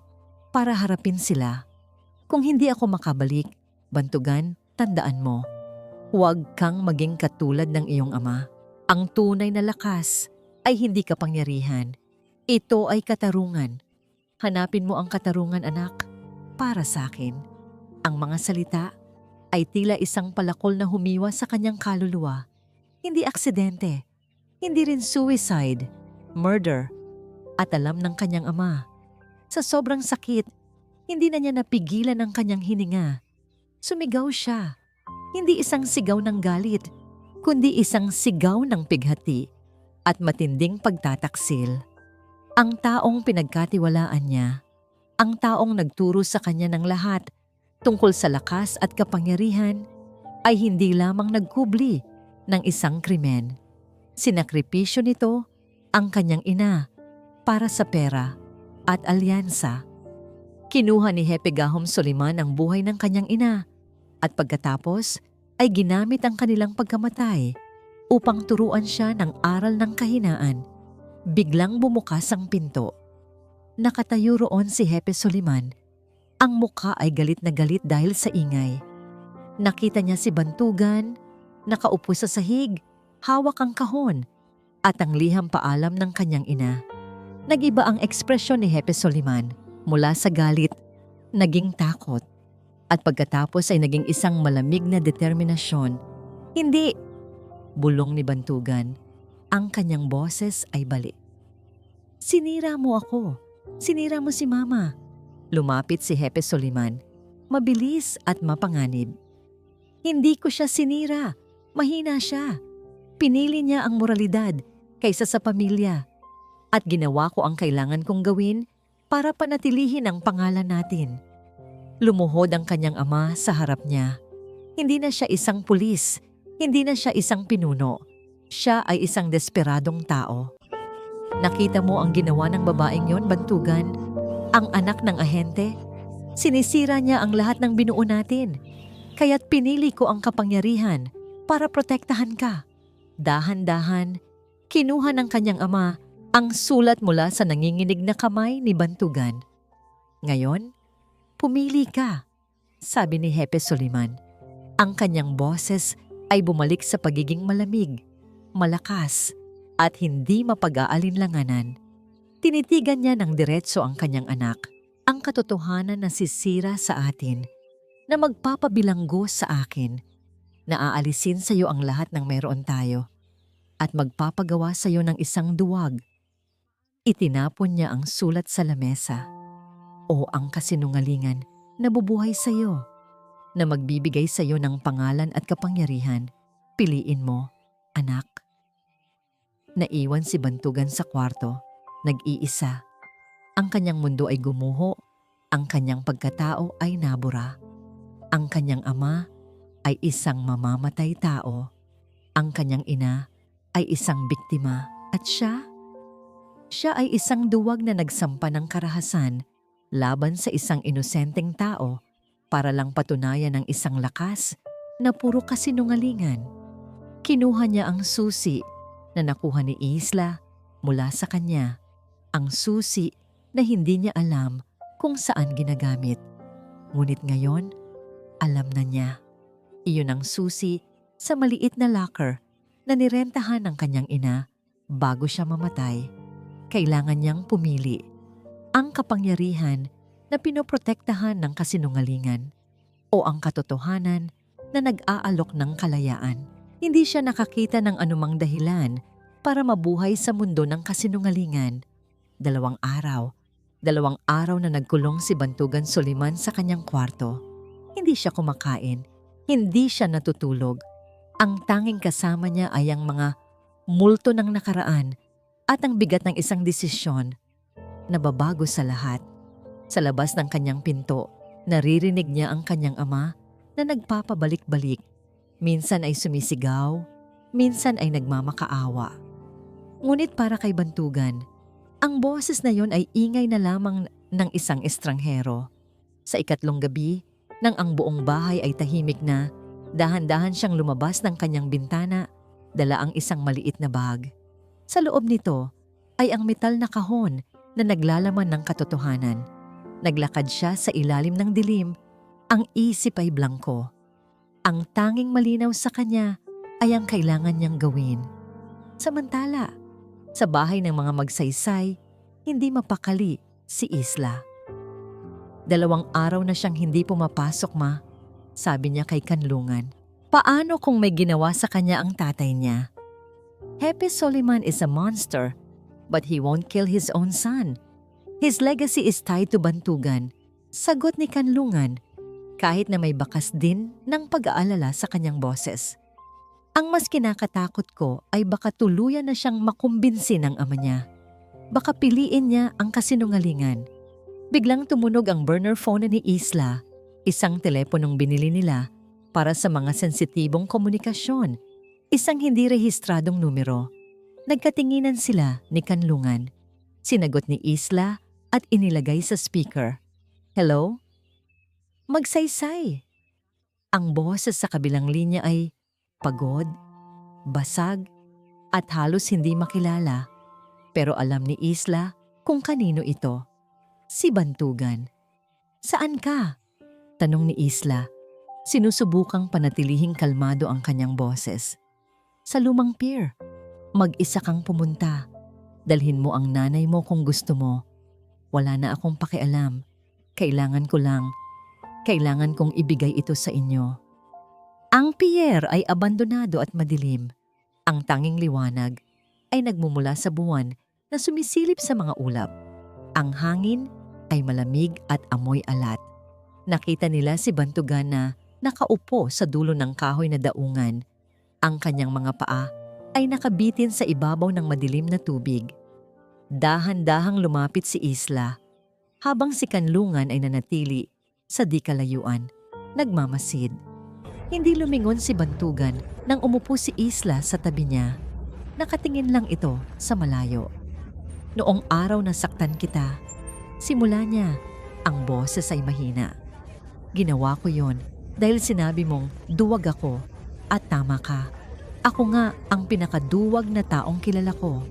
para harapin sila. Kung hindi ako makabalik, Bantugan, tandaan mo, huwag kang maging katulad ng iyong ama. Ang tunay na lakas ay hindi kapangyarihan. Ito ay katarungan. Hanapin mo ang katarungan, anak, para sa akin. Ang mga salita ay tila isang palakol na humiwa sa kanyang kaluluwa. Hindi aksidente, hindi rin suicide, murder, at alam ng kanyang ama. Sa sobrang sakit, hindi na niya napigilan ang kanyang hininga. Sumigaw siya, hindi isang sigaw ng galit, kundi isang sigaw ng pighati at matinding pagtataksil. Ang taong pinagkatiwalaan niya, ang taong nagturo sa kanya ng lahat tungkol sa lakas at kapangyarihan, ay hindi lamang nagkubli ng isang krimen. Sinakripisyo nito ang kanyang ina para sa pera at alyansa. Kinuha ni Hepe Gahom Soliman ang buhay ng kanyang ina at pagkatapos ay ginamit ang kanilang pagkamatay upang turuan siya ng aral ng kahinaan. Biglang bumukas ang pinto. Nakatayo roon si Hepe Soliman. Ang mukha ay galit na galit dahil sa ingay. Nakita niya si Bantugan, nakaupo sa sahig, hawak ang kahon, at ang liham paalam ng kanyang ina. Nag-iba ang ekspresyon ni Hepe Soliman mula sa galit, naging takot, at pagkatapos ay naging isang malamig na determinasyon. Hindi! Bulong ni Bantugan. Ang kanyang boses ay balik. Sinira mo ako. Sinira mo si Mama. Lumapit si Hepe Soliman, mabilis at mapanganib. Hindi ko siya sinira, mahina siya. Pinili niya ang moralidad kaysa sa pamilya at ginawa ko ang kailangan kong gawin para panatilihin ang pangalan natin. Lumuhod ang kanyang ama sa harap niya. Hindi na siya isang pulis, hindi na siya isang pinuno. Siya ay isang desperadong tao. Nakita mo ang ginawa ng babaeng yon, Bantugan? Ang anak ng ahente? Sinisira niya ang lahat ng binuo natin. Kaya't pinili ko ang kapangyarihan para protektahan ka. Dahan-dahan, kinuha ng kanyang ama ang sulat mula sa nanginginig na kamay ni Bantugan. Ngayon, pumili ka, sabi ni Hepe Soliman. Ang kanyang boses ay bumalik sa pagiging malamig, malakas, at hindi mapag-aalinlanganan. Tinitigan niya ng diretso ang kanyang anak, ang katotohanan na sisira sa atin, na magpapabilanggo sa akin, na aalisin sa iyo ang lahat ng meron tayo, at magpapagawa sa iyo ng isang duwag. Itinapon niya ang sulat sa lamesa. O ang kasinungalingan na bubuhay sa iyo, na magbibigay sa iyo ng pangalan at kapangyarihan. Piliin mo, anak. Naiwan si Bantugan sa kwarto, nag-iisa. Ang kanyang mundo ay gumuho, ang kanyang pagkatao ay nabura. Ang kanyang ama ay isang mamamatay tao. Ang kanyang ina ay isang biktima at siya ay isang duwag na nagsampa ng karahasan laban sa isang inosenteng tao para lang patunayan ng isang lakas na puro kasinungalingan. Kinuha niya ang susi na nakuha ni Isla mula sa kanya, ang susi na hindi niya alam kung saan ginagamit. Ngunit ngayon, alam na niya. Iyon ang susi sa maliit na locker na nirentahan ng kanyang ina bago siya mamatay. Kailangan niyang pumili. Ang kapangyarihan na pinoprotektahan ng kasinungalingan o ang katotohanan na nag-aalok ng kalayaan. Hindi siya nakakita ng anumang dahilan para mabuhay sa mundo ng kasinungalingan. 2 araw na nagkulong si Bantugan Soliman sa kanyang kwarto. Hindi siya kumakain, hindi siya natutulog. Ang tanging kasama niya ay ang mga multo ng nakaraan at ang bigat ng isang desisyon na babago sa lahat. Sa labas ng kanyang pinto, naririnig niya ang kanyang ama na nagpapabalik-balik. Minsan ay sumisigaw, minsan ay nagmamakaawa. Ngunit para kay Bantugan, ang boses na yon ay ingay na lamang ng isang estranghero. Sa ikatlong gabi, nang ang buong bahay ay tahimik na, dahan-dahan siyang lumabas ng kanyang bintana, dala ang isang maliit na bag. Sa loob nito ay ang metal na kahon na naglalaman ng katotohanan. Naglakad siya sa ilalim ng dilim, ang isip ay blangko. Ang tanging malinaw sa kanya ay ang kailangan niyang gawin. Samantala, sa bahay ng mga magsaysay, hindi mapakali si Isla. 2 araw na siyang hindi pumapasok, ma, sabi niya kay Kanlungan. Paano kung may ginawa sa kanya ang tatay niya? Hepe Soliman is a monster, but he won't kill his own son. His legacy is tied to Bantugan, sagot ni Kanlungan, kahit na may bakas din ng pag-aalala sa kanyang boses. Ang mas kinakatakot ko ay baka tuluyan na siyang makumbinsi ng ama niya. Baka piliin niya ang kasinungalingan. Biglang tumunog ang burner phone ni Isla, isang teleponong binili nila para sa mga sensitibong komunikasyon, isang hindi rehistradong numero. Nagkatinginan sila ni Kanlungan. Sinagot ni Isla at inilagay sa speaker. Hello? Magsaysay. Ang boses sa kabilang linya ay pagod, basag, at halos hindi makilala. Pero alam ni Isla kung kanino ito. Si Bantugan. Saan ka? Tanong ni Isla. Sinusubukang panatilihing kalmado ang kanyang boses. Sa lumang pier. Mag-isa kang pumunta. Dalhin mo ang nanay mo kung gusto mo. Wala na akong pakialam. Kailangan kong ibigay ito sa inyo. Ang pier ay abandonado at madilim. Ang tanging liwanag ay nagmumula sa buwan na sumisilip sa mga ulap. Ang hangin ay malamig at amoy alat. Nakita nila si Bantugan na nakaupo sa dulo ng kahoy na daungan. Ang kanyang mga paa ay nakabitin sa ibabaw ng madilim na tubig. Dahan-dahang lumapit si Isla, habang si Kanlungan ay nanatili sa di kalayuan, nagmamasid. Hindi lumingon si Bantugan nang umupo si Isla sa tabi niya. Nakatingin lang ito sa malayo. Noong araw na saktan kita, simula niya, ang boses ay mahina. Ginawa ko yon dahil sinabi mong duwag ako at tama ka. Ako nga ang pinakaduwag na taong kilala ko.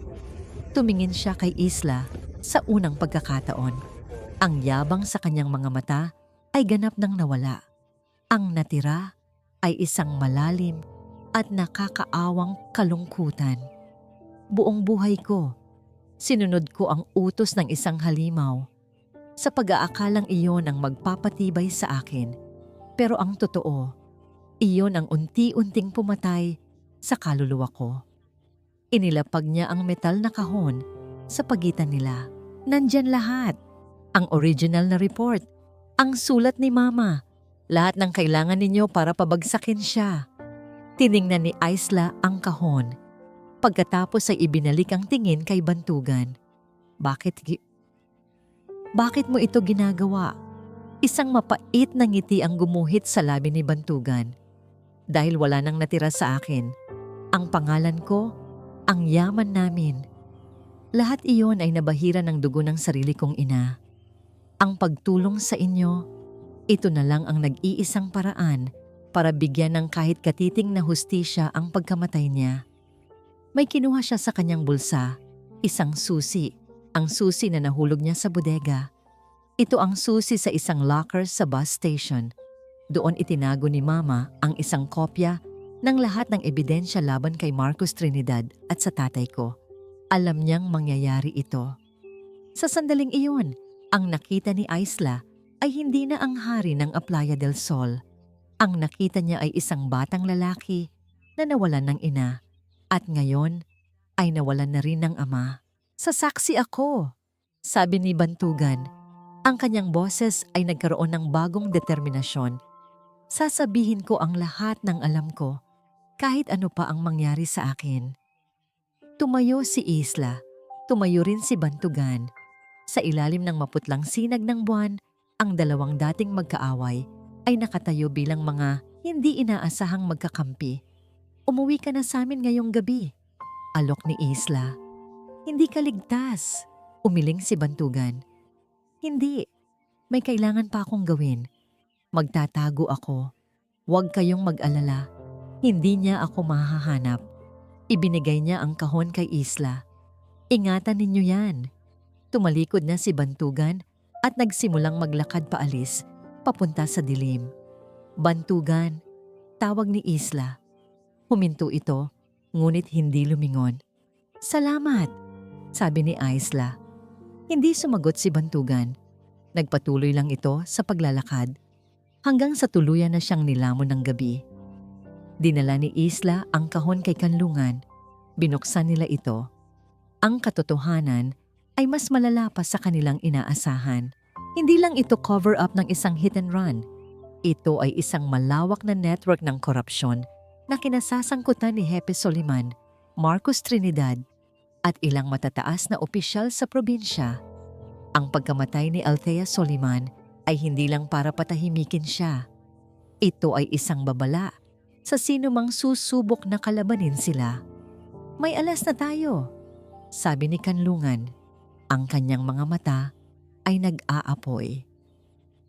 Tumingin siya kay Isla sa unang pagkakataon. Ang yabang sa kanyang mga mata ay ganap nang nawala. Ang natira ay isang malalim at nakakaawang kalungkutan. Buong buhay ko, sinunod ko ang utos ng isang halimaw sa pag-aakalang iyon ang magpapatibay sa akin. Pero ang totoo, iyon ang unti-unting pumatay sa kaluluwa ko. Inilapag niya ang metal na kahon sa pagitan nila. Nandyan lahat. Ang original na report, ang sulat ni Mama, lahat ng kailangan ninyo para pabagsakin siya. Tiningnan ni Isla ang kahon. Pagkatapos ay ibinalik ang tingin kay Bantugan. Bakit mo ito ginagawa? Isang mapait na ngiti ang gumuhit sa labi ni Bantugan. Dahil wala nang natira sa akin. Ang pangalan ko, ang yaman namin. Lahat iyon ay nabahira ng dugo ng sarili kong ina. Ang pagtulong sa inyo, ito na lang ang nag-iisang paraan para bigyan ng kahit katiting na hustisya ang pagkamatay niya. May kinuha siya sa kanyang bulsa, isang susi, ang susi na nahulog niya sa bodega. Ito ang susi sa isang locker sa bus station. Doon itinago ni Mama ang isang kopya ng lahat ng ebidensya laban kay Marcos Trinidad at sa tatay ko. Alam niyang mangyayari ito. Sa sandaling iyon, ang nakita ni Isla ay hindi na ang hari ng Playa del Sol. Ang nakita niya ay isang batang lalaki na nawalan ng ina at ngayon ay nawalan na rin ng ama. Sasaksi ako, sabi ni Bantugan. Ang kanyang boses ay nagkaroon ng bagong determinasyon. Sasabihin ko ang lahat ng alam ko, kahit ano pa ang mangyari sa akin. Tumayo si Isla, tumayo rin si Bantugan. Sa ilalim ng maputlang sinag ng buwan, ang dalawang dating magkaaway ay nakatayo bilang mga hindi inaasahang magkakampi. Umuwi ka na sa amin ngayong gabi, alok ni Isla. Hindi ka ligtas, umiling si Bantugan. Hindi, may kailangan pa akong gawin. Magtatago ako. Huwag kayong mag-alala. Hindi niya ako mahahanap. Ibinigay niya ang kahon kay Isla. Ingatan ninyo yan. Tumalikod na si Bantugan at nagsimulang maglakad paalis, papunta sa dilim. Bantugan, tawag ni Isla. Huminto ito, ngunit hindi lumingon. Salamat, sabi ni Isla. Hindi sumagot si Bantugan. Nagpatuloy lang ito sa paglalakad hanggang sa tuluyan na siyang nilamon ng gabi. Dinala ni Isla ang kahon kay Kanlungan. Binuksan nila ito. Ang katotohanan ay mas malala pa sa kanilang inaasahan. Hindi lang ito cover-up ng isang hit and run. Ito ay isang malawak na network ng korupsyon na kinasasangkutan ni Jepe Soliman, Marcos Trinidad, at ilang matataas na opisyal sa probinsya. Ang pagkamatay ni Althea Soliman ay hindi lang para patahimikin siya. Ito ay isang babala sa sino mang susubok na kalabanin sila. May alas na tayo, sabi ni Kanlungan. Ang kanyang mga mata ay nag-aapoy.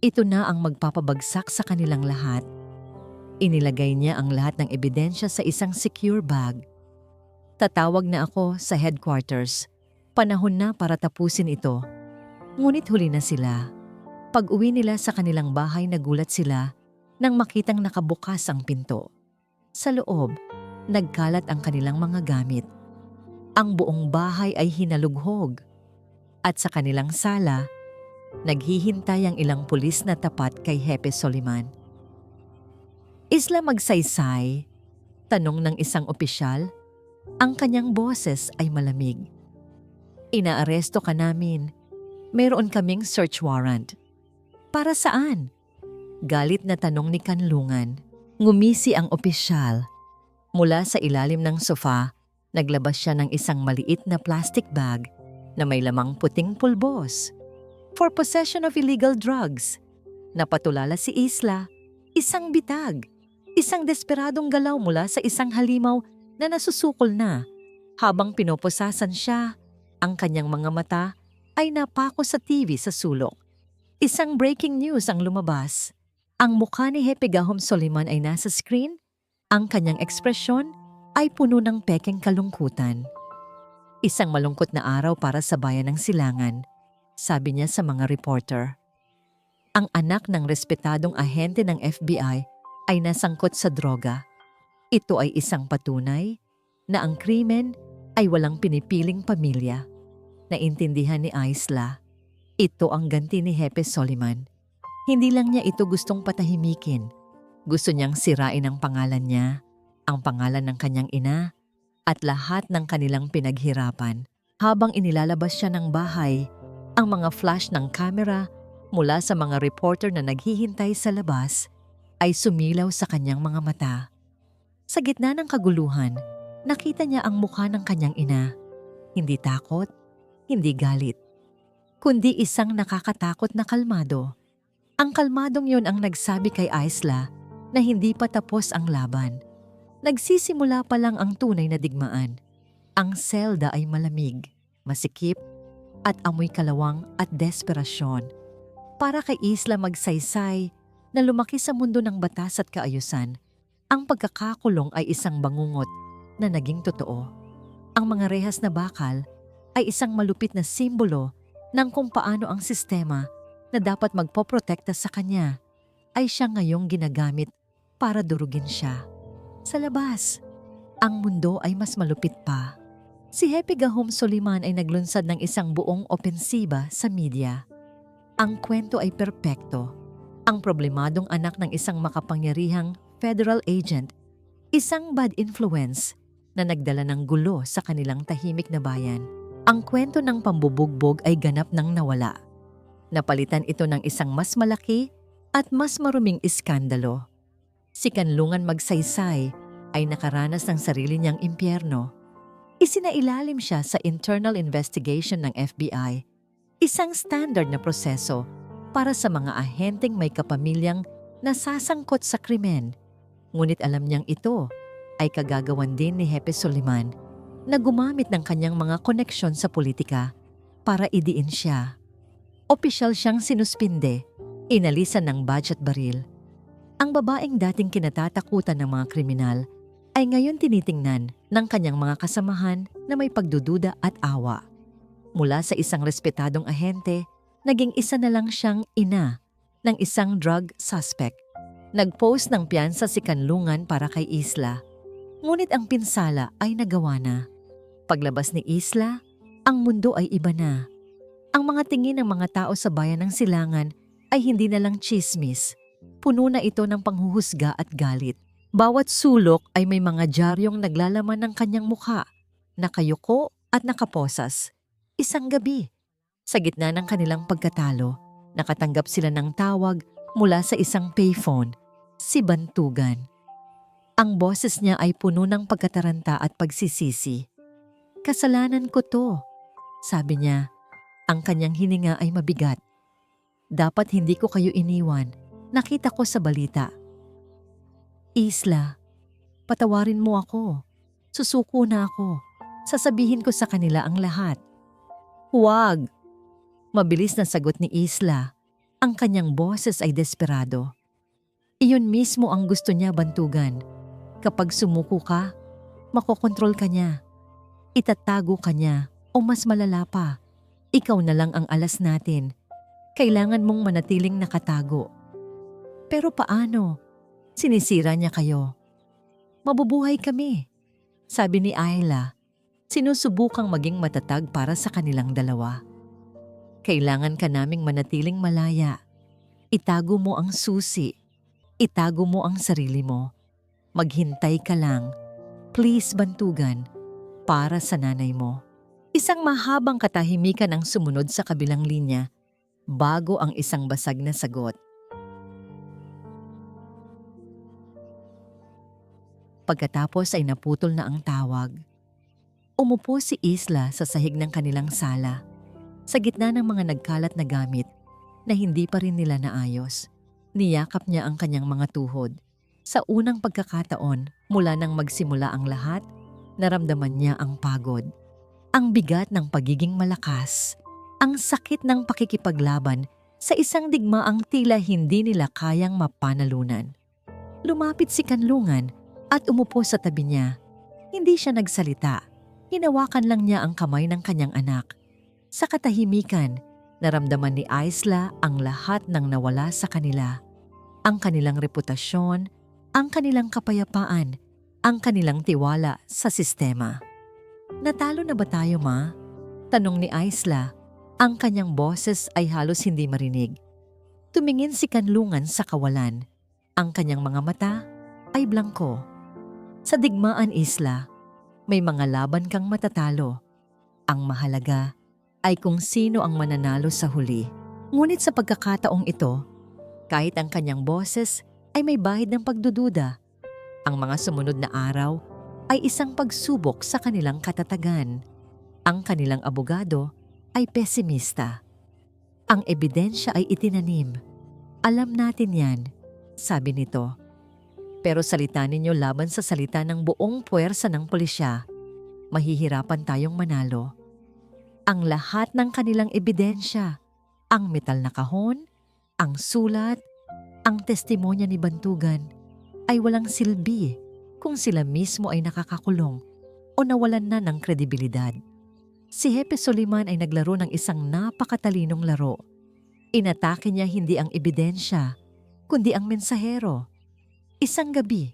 Ito na ang magpapabagsak sa kanilang lahat. Inilagay niya ang lahat ng ebidensya sa isang secure bag. Tatawag na ako sa headquarters. Panahon na para tapusin ito. Ngunit huli na sila. Pag-uwi nila sa kanilang bahay, nagulat sila nang makitang nakabukas ang pinto. Sa loob, nagkalat ang kanilang mga gamit. Ang buong bahay ay hinalughog. At sa kanilang sala, naghihintay ang ilang pulis na tapat kay Jepe Soliman. Isla magsaysay? Tanong ng isang opisyal. Ang kanyang boses ay malamig. Inaaresto ka namin. mayroon kaming search warrant. Para saan? Galit na tanong ni Kanlungan. Ngumisi ang opisyal. Mula sa ilalim ng sofa, naglabas siya ng isang maliit na plastic bag na may lamang puting pulbos. For possession of illegal drugs. Napatulala si Isla, isang bitag, isang desperadong galaw mula sa isang halimaw na nasusukol na. Habang pinoposasan siya, ang kanyang mga mata ay napako sa TV sa sulok. Isang breaking news ang lumabas. Ang mukha ni Hepe Gahom Soliman ay nasa screen. Ang kanyang ekspresyon ay puno ng pekeng kalungkutan. Isang malungkot na araw para sa bayan ng Silangan, sabi niya sa mga reporter. Ang anak ng respetadong ahente ng FBI ay nasangkot sa droga. Ito ay isang patunay na ang krimen ay walang pinipiling pamilya. Naintindihan ni Isla. Ito ang ganti ni Hepe Soliman. Hindi lang niya ito gustong patahimikin. Gusto niyang sirain ang pangalan niya, ang pangalan ng kanyang ina, at lahat ng kanilang pinaghirapan. Habang inilalabas siya ng bahay, ang mga flash ng kamera mula sa mga reporter na naghihintay sa labas ay sumilaw sa kanyang mga mata. Sa gitna ng kaguluhan, nakita niya ang mukha ng kanyang ina. Hindi takot, hindi galit, kundi isang nakakatakot na kalmado. Ang kalmadong yon ang nagsabi kay Isla na hindi pa tapos ang laban. Nagsisimula pa lang ang tunay na digmaan. Ang selda ay malamig, masikip, at amoy kalawang at desperasyon. Para kay Isla magsaysay na lumaki sa mundo ng batas at kaayusan, ang pagkakakulong ay isang bangungot na naging totoo. Ang mga rehas na bakal ay isang malupit na simbolo ng kung paano ang sistema na dapat magpoprotekta sa kanya ay siya ngayong ginagamit para durugin siya. Sa labas, ang mundo ay mas malupit pa. Si Hepe Gahom Soliman ay naglunsad ng isang buong opensiba sa media. Ang kwento ay perpekto. Ang problemadong anak ng isang makapangyarihang federal agent, isang bad influence na nagdala ng gulo sa kanilang tahimik na bayan. Ang kwento ng pambubugbog ay ganap nang nawala. Napalitan ito ng isang mas malaki at mas maruming iskandalo. Si Kanlungan magsaysay ay nakaranas ng sarili niyang impyerno. Isinailalim siya sa internal investigation ng FBI, isang standard na proseso para sa mga ahenteng may kapamilyang nasasangkot sa krimen. Ngunit alam niyang ito ay kagagawan din ni Hepe Soliman na gumamit ng kanyang mga koneksyon sa politika para idiin siya. Opisyal siyang sinuspinde, inalisan ng badge at baril. Ang babaeng dating kinatatakutan ng mga kriminal ay ngayon tinitingnan ng kanyang mga kasamahan na may pagdududa at awa. Mula sa isang respetadong ahente, naging isa na lang siyang ina ng isang drug suspect. Nag-post ng piyansa si Kanlungan para kay Isla. Ngunit ang pinsala ay nagawa na. Paglabas ni Isla, ang mundo ay iba na. Ang mga tingin ng mga tao sa bayan ng Silangan ay hindi na lang tsismis. Puno na ito ng panghuhusga at galit. Bawat sulok ay may mga diaryong naglalaman ng kanyang mukha, nakayuko at nakaposas. Isang gabi, sa gitna ng kanilang pagkatalo, nakatanggap sila ng tawag mula sa isang payphone, si Bantugan. Ang boses niya ay puno ng pagkataranta at pagsisisi. "Kasalanan ko to," sabi niya. Ang kanyang hininga ay mabigat. "Dapat hindi ko kayo iniwan. Nakita ko sa balita." "Isla, patawarin mo ako. Susuko na ako. Sasabihin ko sa kanila ang lahat." "Huwag!" Mabilis na sagot ni Isla. Ang kanyang boses ay desperado. Iyon mismo ang gusto niya, Bantugan. Kapag sumuko ka, makokontrol ka niya. Itatago ka niya o mas malala pa. Ikaw na lang ang alas natin. Kailangan mong manatiling nakatago. "Pero paano? Sinisira niya kayo." "Mabubuhay kami," sabi ni Ayla. Sinusubukang maging matatag para sa kanilang dalawa. "Kailangan ka naming manatiling malaya. Itago mo ang susi. Itago mo ang sarili mo. Maghintay ka lang. Please, Bantugan. Para sa nanay mo." Isang mahabang katahimikan ang sumunod sa kabilang linya bago ang isang basag na sagot. Pagkatapos ay naputol na ang tawag. Umupo si Isla sa sahig ng kanilang sala, sa gitna ng mga nagkalat na gamit na hindi pa rin nila naayos. Niyakap niya ang kanyang mga tuhod. Sa unang pagkakataon, mula nang magsimula ang lahat, naramdaman niya ang pagod. Ang bigat ng pagiging malakas, ang sakit ng pakikipaglaban sa isang digmaang tila hindi nila kayang mapanalunan. Lumapit si Kanlungan at umupo sa tabi niya. Hindi siya nagsalita. Hinawakan lang niya ang kamay ng kanyang anak. Sa katahimikan, naramdaman ni Isla ang lahat ng nawala sa kanila. Ang kanilang reputasyon, ang kanilang kapayapaan, ang kanilang tiwala sa sistema. "Natalo na ba tayo, Ma?" tanong ni Isla. Ang kanyang boses ay halos hindi marinig. Tumingin si Kanlungan sa kawalan. Ang kanyang mga mata ay blangko. Sa digmaan, Isla, may mga laban kang matatalo. Ang mahalaga ay kung sino ang mananalo sa huli. Ngunit sa pagkakataong ito, kahit ang kanyang boses ay may bahid ng pagdududa, ang mga sumunod na araw ay isang pagsubok sa kanilang katatagan. Ang kanilang abogado ay pesimista. Ang ebidensya ay itinanim. "Alam natin yan," sabi nito. "Pero salita ninyo laban sa salita ng buong puwersa ng pulisya, mahihirapan tayong manalo." Ang lahat ng kanilang ebidensya, ang metal na kahon, ang sulat, ang testimonya ni Bantugan, ay walang silbi kung sila mismo ay nakakakulong o nawalan na ng kredibilidad. Si Hepe Soliman ay naglaro ng isang napakatalinong laro. Inatake niya hindi ang ebidensya, kundi ang mensahero. Isang gabi,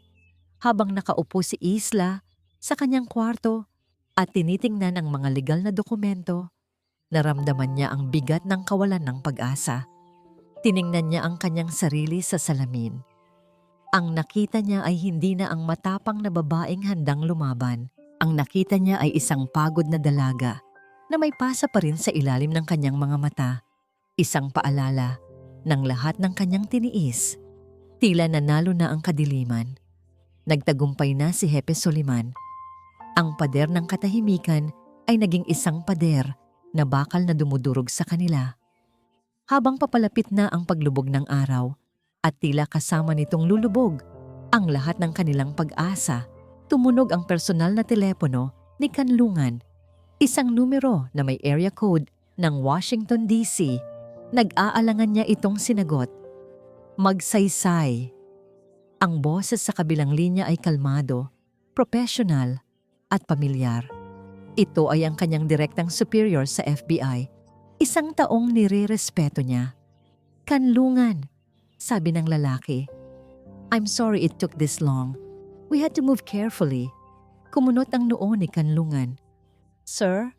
habang nakaupo si Isla sa kanyang kwarto at tinitingnan ang mga legal na dokumento, naramdaman niya ang bigat ng kawalan ng pag-asa. Tiningnan niya ang kanyang sarili sa salamin. Ang nakita niya ay hindi na ang matapang na babaeng handang lumaban. Ang nakita niya ay isang pagod na dalaga na may pasa pa rin sa ilalim ng kanyang mga mata. Isang paalala ng lahat ng kanyang tiniis. Tila nanalo na ang kadiliman. Nagtagumpay na si Hepe Soliman. Ang pader ng katahimikan ay naging isang pader na bakal na dumudurog sa kanila. Habang papalapit na ang paglubog ng araw at tila kasama nitong lulubog ang lahat ng kanilang pag-asa, tumunog ang personal na telepono ni Kanlungan. Isang numero na may area code ng Washington, D.C. Nag-aalangan niya itong sinagot. Magsaysay. Ang boses sa kabilang linya ay kalmado, professional at pamilyar. Ito ay ang kanyang direktang superior sa FBI. Isang taong nire-respeto niya. "Kanlungan," sabi ng lalaki. "I'm sorry it took this long. We had to move carefully." Kumunot ang noo ni Kanlungan. "Sir,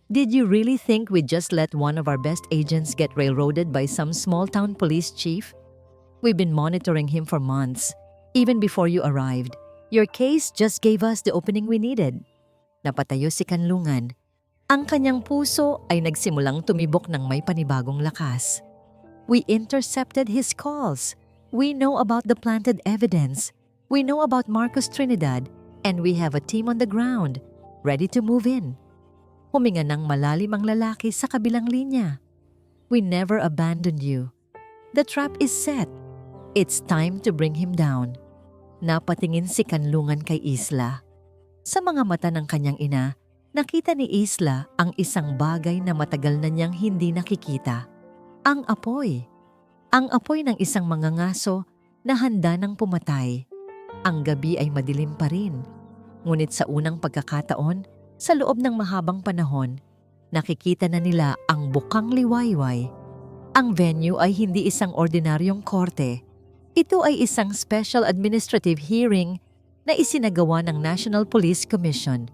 did you really think we just let one of our best agents get railroaded by some small-town police chief? We've been monitoring him for months, even before you arrived. Your case just gave us the opening we needed." Napatayo si Kanlungan. Ang kanyang puso ay nagsimulang tumibok ng may panibagong lakas. "We intercepted his calls. We know about the planted evidence. We know about Marcos Trinidad, and we have a team on the ground, ready to move in." Huminga ng malalim ang lalaki sa kabilang linya. "We never abandoned you. The trap is set. It's time to bring him down." Napatingin si Kanlungan kay Isla. Sa mga mata ng kanyang ina, nakita ni Isla ang isang bagay na matagal na niyang hindi nakikita. Ang apoy. Ang apoy ng isang mangangaso na handa ng pumatay. Ang gabi ay madilim pa rin. Ngunit sa unang pagkakataon, sa loob ng mahabang panahon, nakikita na nila ang bukang liwayway. Ang venue ay hindi isang ordinaryong korte. Ito ay isang special administrative hearing na isinagawa ng National Police Commission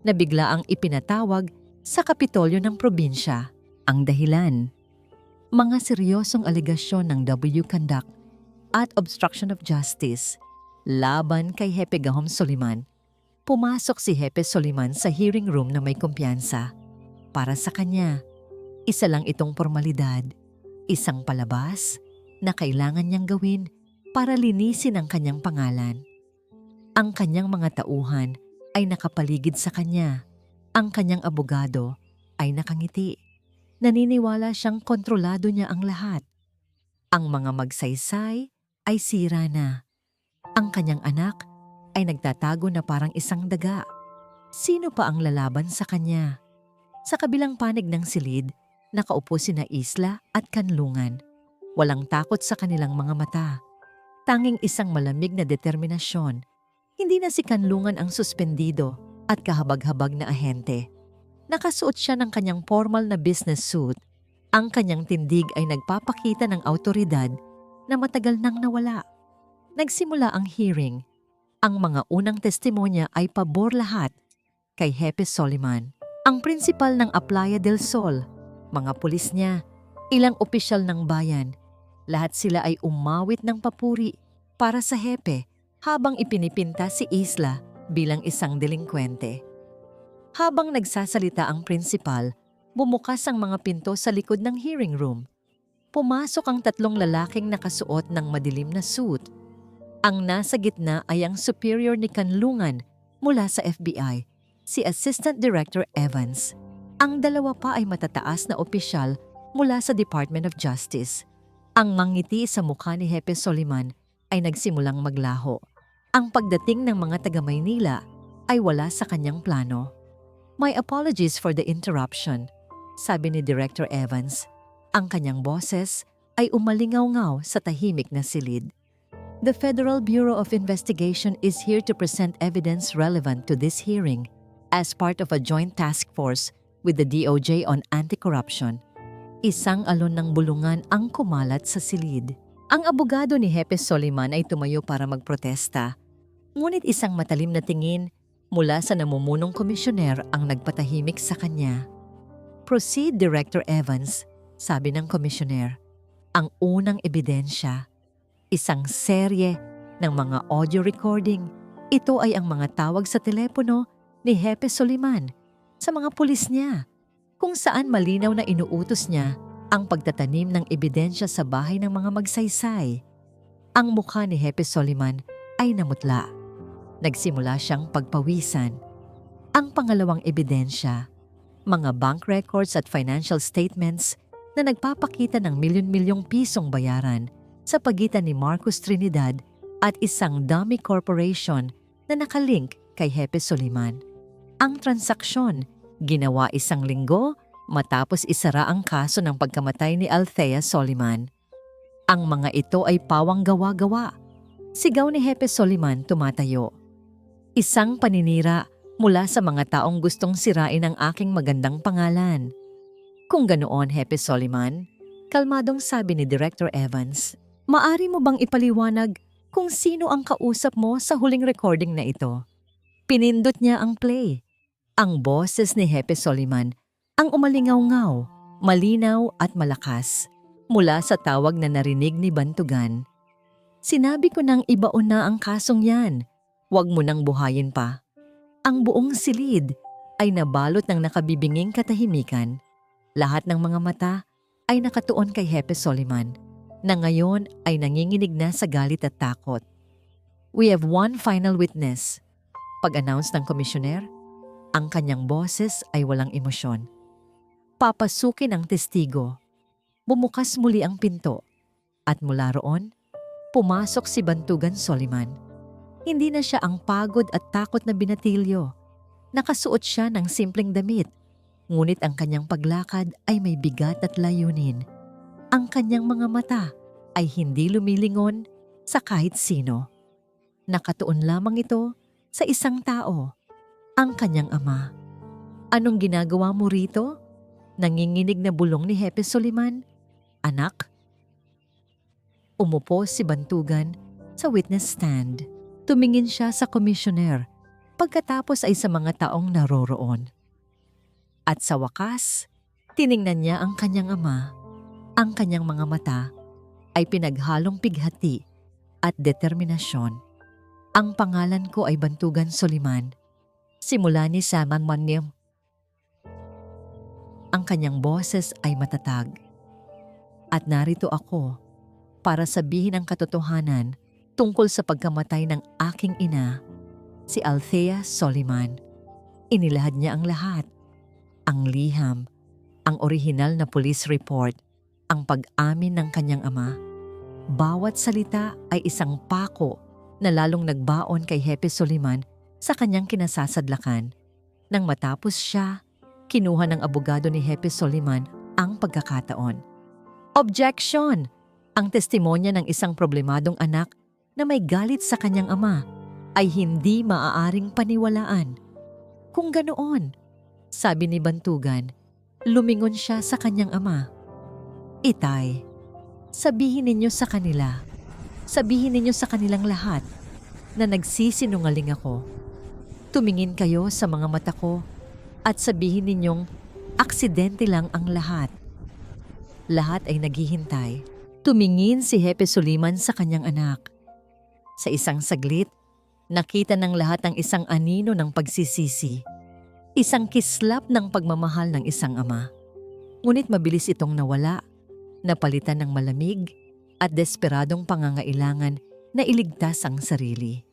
na bigla ang ipinatawag sa Kapitolyo ng probinsya. Ang dahilan, mga seryosong alegasyon ng W-Conduct at obstruction of justice laban kay Hepe Gahom Soliman. Pumasok si Hepe Soliman sa hearing room na may kumpiyansa. Para sa kanya, isa lang itong formalidad, isang palabas na kailangan niyang gawin para linisin ang kanyang pangalan. Ang kanyang mga tauhan ay nakapaligid sa kanya. Ang kanyang abogado ay nakangiti. Naniniwala siyang kontrolado niya ang lahat. Ang mga magsaysay ay sira na. Ang kanyang anak ay nagtatago na parang isang daga. Sino pa ang lalaban sa kanya? Sa kabilang panig ng silid, nakaupo sina Isla at Kanlungan. Walang takot sa kanilang mga mata. Tanging isang malamig na determinasyon. Hindi na si Kanlungan ang suspendido at kahabag-habag na ahente. Nakasuot siya ng kanyang formal na business suit. Ang kanyang tindig ay nagpapakita ng awtoridad na matagal nang nawala. Nagsimula ang hearing. Ang mga unang testimonya ay pabor lahat kay Hepe Soliman, ang prinsipal ng Aplaya del Sol, mga pulis niya, ilang opisyal ng bayan. Lahat sila ay umawit ng papuri para sa Hepe habang ipinipinta si Isla bilang isang delinkwente. Habang nagsasalita ang prinsipal, bumukas ang mga pinto sa likod ng hearing room. Pumasok ang tatlong lalaking nakasuot ng madilim na suit. Ang nasa gitna ay ang superior ni Kanlungan mula sa FBI, si Assistant Director Evans. Ang dalawa pa ay matataas na opisyal mula sa Department of Justice. Ang mangiti sa mukha ni Hepe Soliman ay nagsimulang maglaho. Ang pagdating ng mga taga-Maynila ay wala sa kanyang plano. "My apologies for the interruption," sabi ni Director Evans. Ang kanyang boses ay umalingaw-ngaw sa tahimik na silid. "The Federal Bureau of Investigation is here to present evidence relevant to this hearing as part of a joint task force with the DOJ on anti-corruption." Isang alon ng bulungan ang kumalat sa silid. Ang abogado ni Hepe Soliman ay tumayo para magprotesta. Ngunit isang matalim na tingin mula sa namumunong komisyoner ang nagpatahimik sa kanya. "Proceed, Director Evans," sabi ng komisyoner. Ang unang ebidensya, isang serye ng mga audio recording. Ito ay ang mga tawag sa telepono ni Hepe Soliman sa mga pulis niya, kung saan malinaw na inuutos niya ang pagtatanim ng ebidensya sa bahay ng mga magsaysay. Ang mukha ni Hepe Soliman ay namutla. Nagsimula siyang pagpawisan. Ang pangalawang ebidensya, mga bank records at financial statements na nagpapakita ng milyon-milyong pisong bayaran sa pagitan ni Marcos Trinidad at isang dummy corporation na nakalink kay Hepe Soliman. Ang transaksyon, ginawa isang linggo matapos isara ang kaso ng pagkamatay ni Althea Soliman. Ang mga ito ay pawang gawa-gawa. Sigaw ni Hepe Soliman tumatayo. "Isang paninira mula sa mga taong gustong sirain ang aking magandang pangalan." "Kung ganoon, Hepe Soliman," kalmadong sabi ni Director Evans, "maari mo bang ipaliwanag kung sino ang kausap mo sa huling recording na ito?" Pinindot niya ang play. Ang boses ni Hepe Soliman ang umalingaw-ngaw, malinaw at malakas mula sa tawag na narinig ni Bantugan. "Sinabi ko nang ibaon na ang kasong yan. Huwag mo nang buhayin pa." Ang buong silid ay nabalot ng nakabibinging katahimikan. Lahat ng mga mata ay nakatuon kay Hepe Soliman, na ngayon ay nanginginig na sa galit at takot. "We have one final witness," pag-announce ng komisyoner. Ang kanyang boses ay walang emosyon. Papasukin ang testigo. Bumukas muli ang pinto. At mula roon, pumasok si Bantugan Soliman. Hindi na siya ang pagod at takot na binatilyo. Nakasuot siya ng simpleng damit. Ngunit ang kanyang paglakad ay may bigat at layunin. Ang kanyang mga mata ay hindi lumilingon sa kahit sino. Nakatuon lamang ito sa isang tao, ang kanyang ama. "Anong ginagawa mo rito?" Nanginginig na bulong ni Hepe Soliman. "Anak?" Umupo si Bantugan sa witness stand. Tumingin siya sa komisyoner, pagkatapos ay sa mga taong naroroon. At sa wakas, tiningnan niya ang kanyang ama. Ang kanyang mga mata ay pinaghalong pighati at determinasyon. "Ang pangalan ko ay Bantugan Soliman. Simula ni Saman Manim. Ang kanyang boses ay matatag. At narito ako para sabihin ang katotohanan tungkol sa pagkamatay ng aking ina, si Althea Soliman. Inilahad niya ang lahat. Ang liham, ang orihinal na police report, ang pag-amin ng kanyang ama. Bawat salita ay isang pako na lalong nagbaon kay Hepe Soliman sa kanyang kinasasadlakan. Nang matapos siya, kinuha ng abogado ni Hepe Soliman ang pagkakataon. Objection! Ang testimonya ng isang problemadong anak na may galit sa kanyang ama ay hindi maaaring paniwalaan. Kung ganoon, sabi ni Bantugan, lumingon siya sa kanyang ama. Itay, sabihin ninyo sa kanila, sabihin ninyo sa kanilang lahat na nagsisinungaling ako. Tumingin kayo sa mga mata ko at sabihin ninyong aksidente lang ang lahat. Lahat ay naghihintay. Tumingin si Hepe Soliman sa kanyang anak. Sa isang saglit, nakita ng lahat ang isang anino ng pagsisisi. Isang kislap ng pagmamahal ng isang ama. Ngunit mabilis itong nawala, napalitan ng malamig at desperadong pangangailangan na iligtas ang sarili.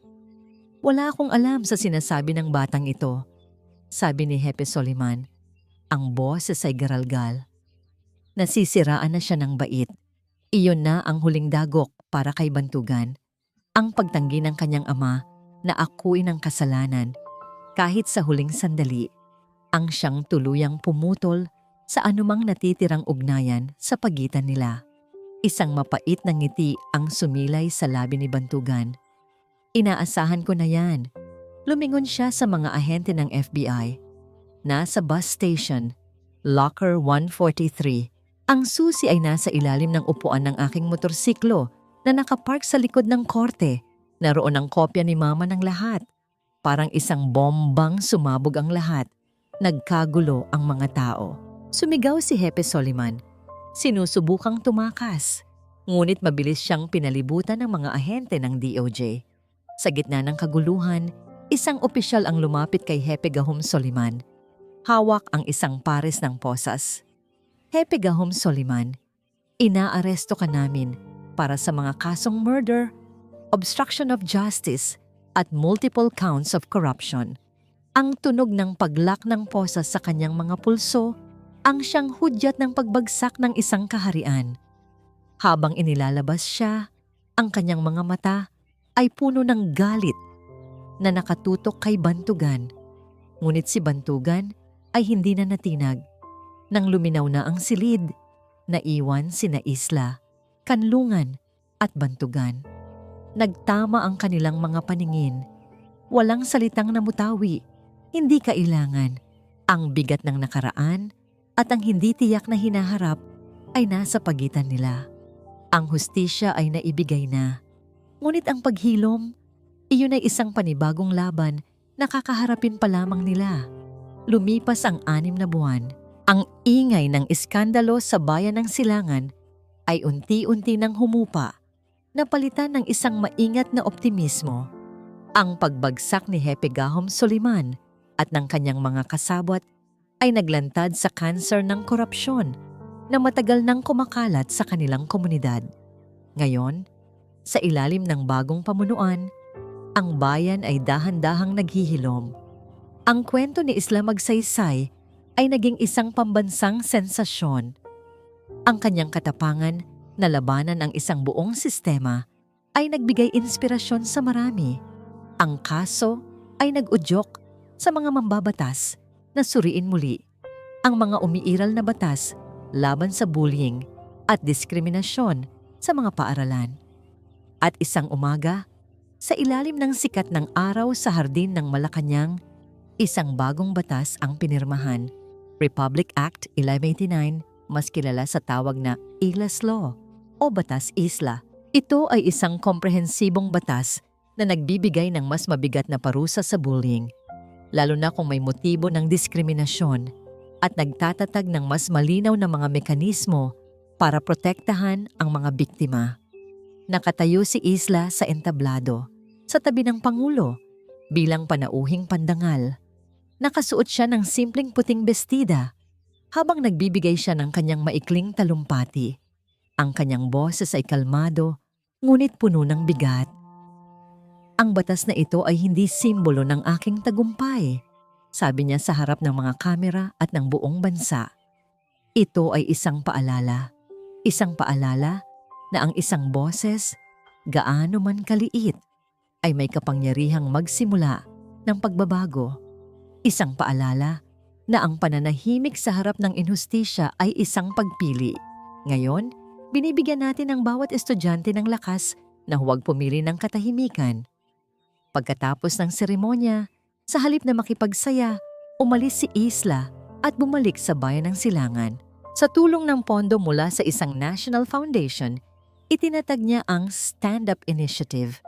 Wala akong alam sa sinasabi ng batang ito, sabi ni Hepe Soliman. Ang boses ay garalgal. Nasisiraan na siya ng bait. Iyon na ang huling dagok para kay Bantugan. Ang pagtanggi ng kanyang ama na akuin ang kasalanan kahit sa huling sandali, ang siyang tuluyang pumutol sa anumang natitirang ugnayan sa pagitan nila. Isang mapait na ngiti ang sumilay sa labi ni Bantugan. Inaasahan ko na yan. Lumingon siya sa mga ahente ng FBI. Nasa bus station, locker 143. Ang susi ay nasa ilalim ng upuan ng aking motorsiklo na nakapark sa likod ng korte. Naroon ang kopya ni mama ng lahat. Parang isang bombang sumabog ang lahat. Nagkagulo ang mga tao. Sumigaw si Hepe Soliman. Sinusubukang tumakas. Ngunit mabilis siyang pinalibutan ng mga ahente ng DOJ. Sa gitna ng kaguluhan, isang opisyal ang lumapit kay Hepe Gahom Soliman. Hawak ang isang pares ng posas. Hepe Gahom Soliman, inaaresto ka namin para sa mga kasong murder, obstruction of justice, at multiple counts of corruption. Ang tunog ng paglak ng posas sa kanyang mga pulso ang siyang hudyat ng pagbagsak ng isang kaharian. Habang inilalabas siya, ang kanyang mga mata ay puno ng galit na nakatutok kay Bantugan. Ngunit si Bantugan ay hindi na natinag. Nang luminaw na ang silid, naiwan sina Isla, Kanlungan at Bantugan. Nagtama ang kanilang mga paningin. Walang salitang namutawi, hindi kailangan. Ang bigat ng nakaraan at ang hindi tiyak na hinaharap ay nasa pagitan nila. Ang hustisya ay naibigay na. Ngunit ang paghilom, iyon ay isang panibagong laban na kakaharapin pa lamang nila. Lumipas ang 6 na buwan. Ang ingay ng iskandalo sa bayan ng Silangan ay unti-unti nang humupa, napalitan ng isang maingat na optimismo. Ang pagbagsak ni Hepe Gahom Soliman at ng kanyang mga kasabwat ay naglantad sa kanser ng korupsyon na matagal nang kumakalat sa kanilang komunidad. Ngayon, sa ilalim ng bagong pamunuan, ang bayan ay dahan-dahang naghihilom. Ang kwento ni Isla Magsaysay ay naging isang pambansang sensasyon. Ang kanyang katapangan na labanan ang isang buong sistema ay nagbigay inspirasyon sa marami. Ang kaso ay nag-udyok sa mga mambabatas na suriin muli ang mga umiiral na batas laban sa bullying at diskriminasyon sa mga paaralan. At isang umaga, sa ilalim ng sikat ng araw sa hardin ng Malacanang, isang bagong batas ang pinirmahan. Republic Act 1189, mas kilala sa tawag na Islas Law o Batas Isla. Ito ay isang komprehensibong batas na nagbibigay ng mas mabigat na parusa sa bullying, lalo na kung may motibo ng diskriminasyon, at nagtatatag ng mas malinaw na mga mekanismo para protektahan ang mga biktima. Nakatayo si Isla sa entablado, sa tabi ng Pangulo, bilang panauhing pandangal. Nakasuot siya ng simpleng puting bestida habang nagbibigay siya ng kanyang maikling talumpati. Ang kanyang boses ay kalmado, ngunit puno ng bigat. Ang batas na ito ay hindi simbolo ng aking tagumpay, sabi niya sa harap ng mga kamera at ng buong bansa. Ito ay isang paalala na ang isang boses, gaano man kaliit, ay may kapangyarihang magsimula ng pagbabago. Isang paalala na ang pananahimik sa harap ng inhustisya ay isang pagpili. Ngayon, binibigyan natin ang bawat estudyante ng lakas na huwag pumili ng katahimikan. Pagkatapos ng seremonya, sa halip na makipagsaya, umalis si Isla at bumalik sa bayan ng Silangan. Sa tulong ng pondo mula sa isang national foundation, itinatag niya ang Stand Up Initiative,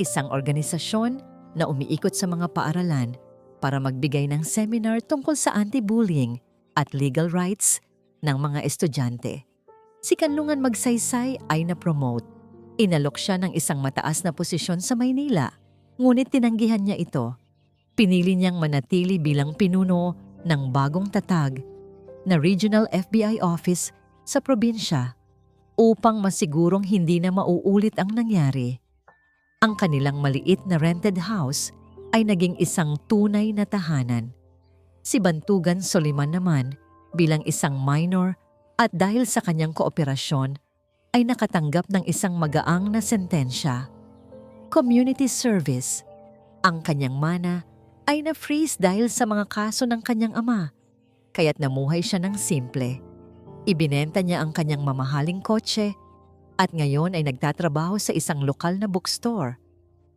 isang organisasyon na umiikot sa mga paaralan para magbigay ng seminar tungkol sa anti-bullying at legal rights ng mga estudyante. Si Kanlungan Magsaysay ay na-promote. Inalok siya ng isang mataas na posisyon sa Maynila, ngunit tinanggihan niya ito. Pinili niyang manatili bilang pinuno ng bagong tatag na Regional FBI Office sa probinsya upang masigurong hindi na mauulit ang nangyari. Ang kanilang maliit na rented house ay naging isang tunay na tahanan. Si Bantugan Soliman naman bilang isang minor at dahil sa kanyang kooperasyon ay nakatanggap ng isang magaang na sentensya. Community service. Ang kanyang mana ay na-freeze dahil sa mga kaso ng kanyang ama, kaya't namuhay siya ng simple. Ibinenta niya ang kanyang mamahaling kotse at ngayon ay nagtatrabaho sa isang lokal na bookstore.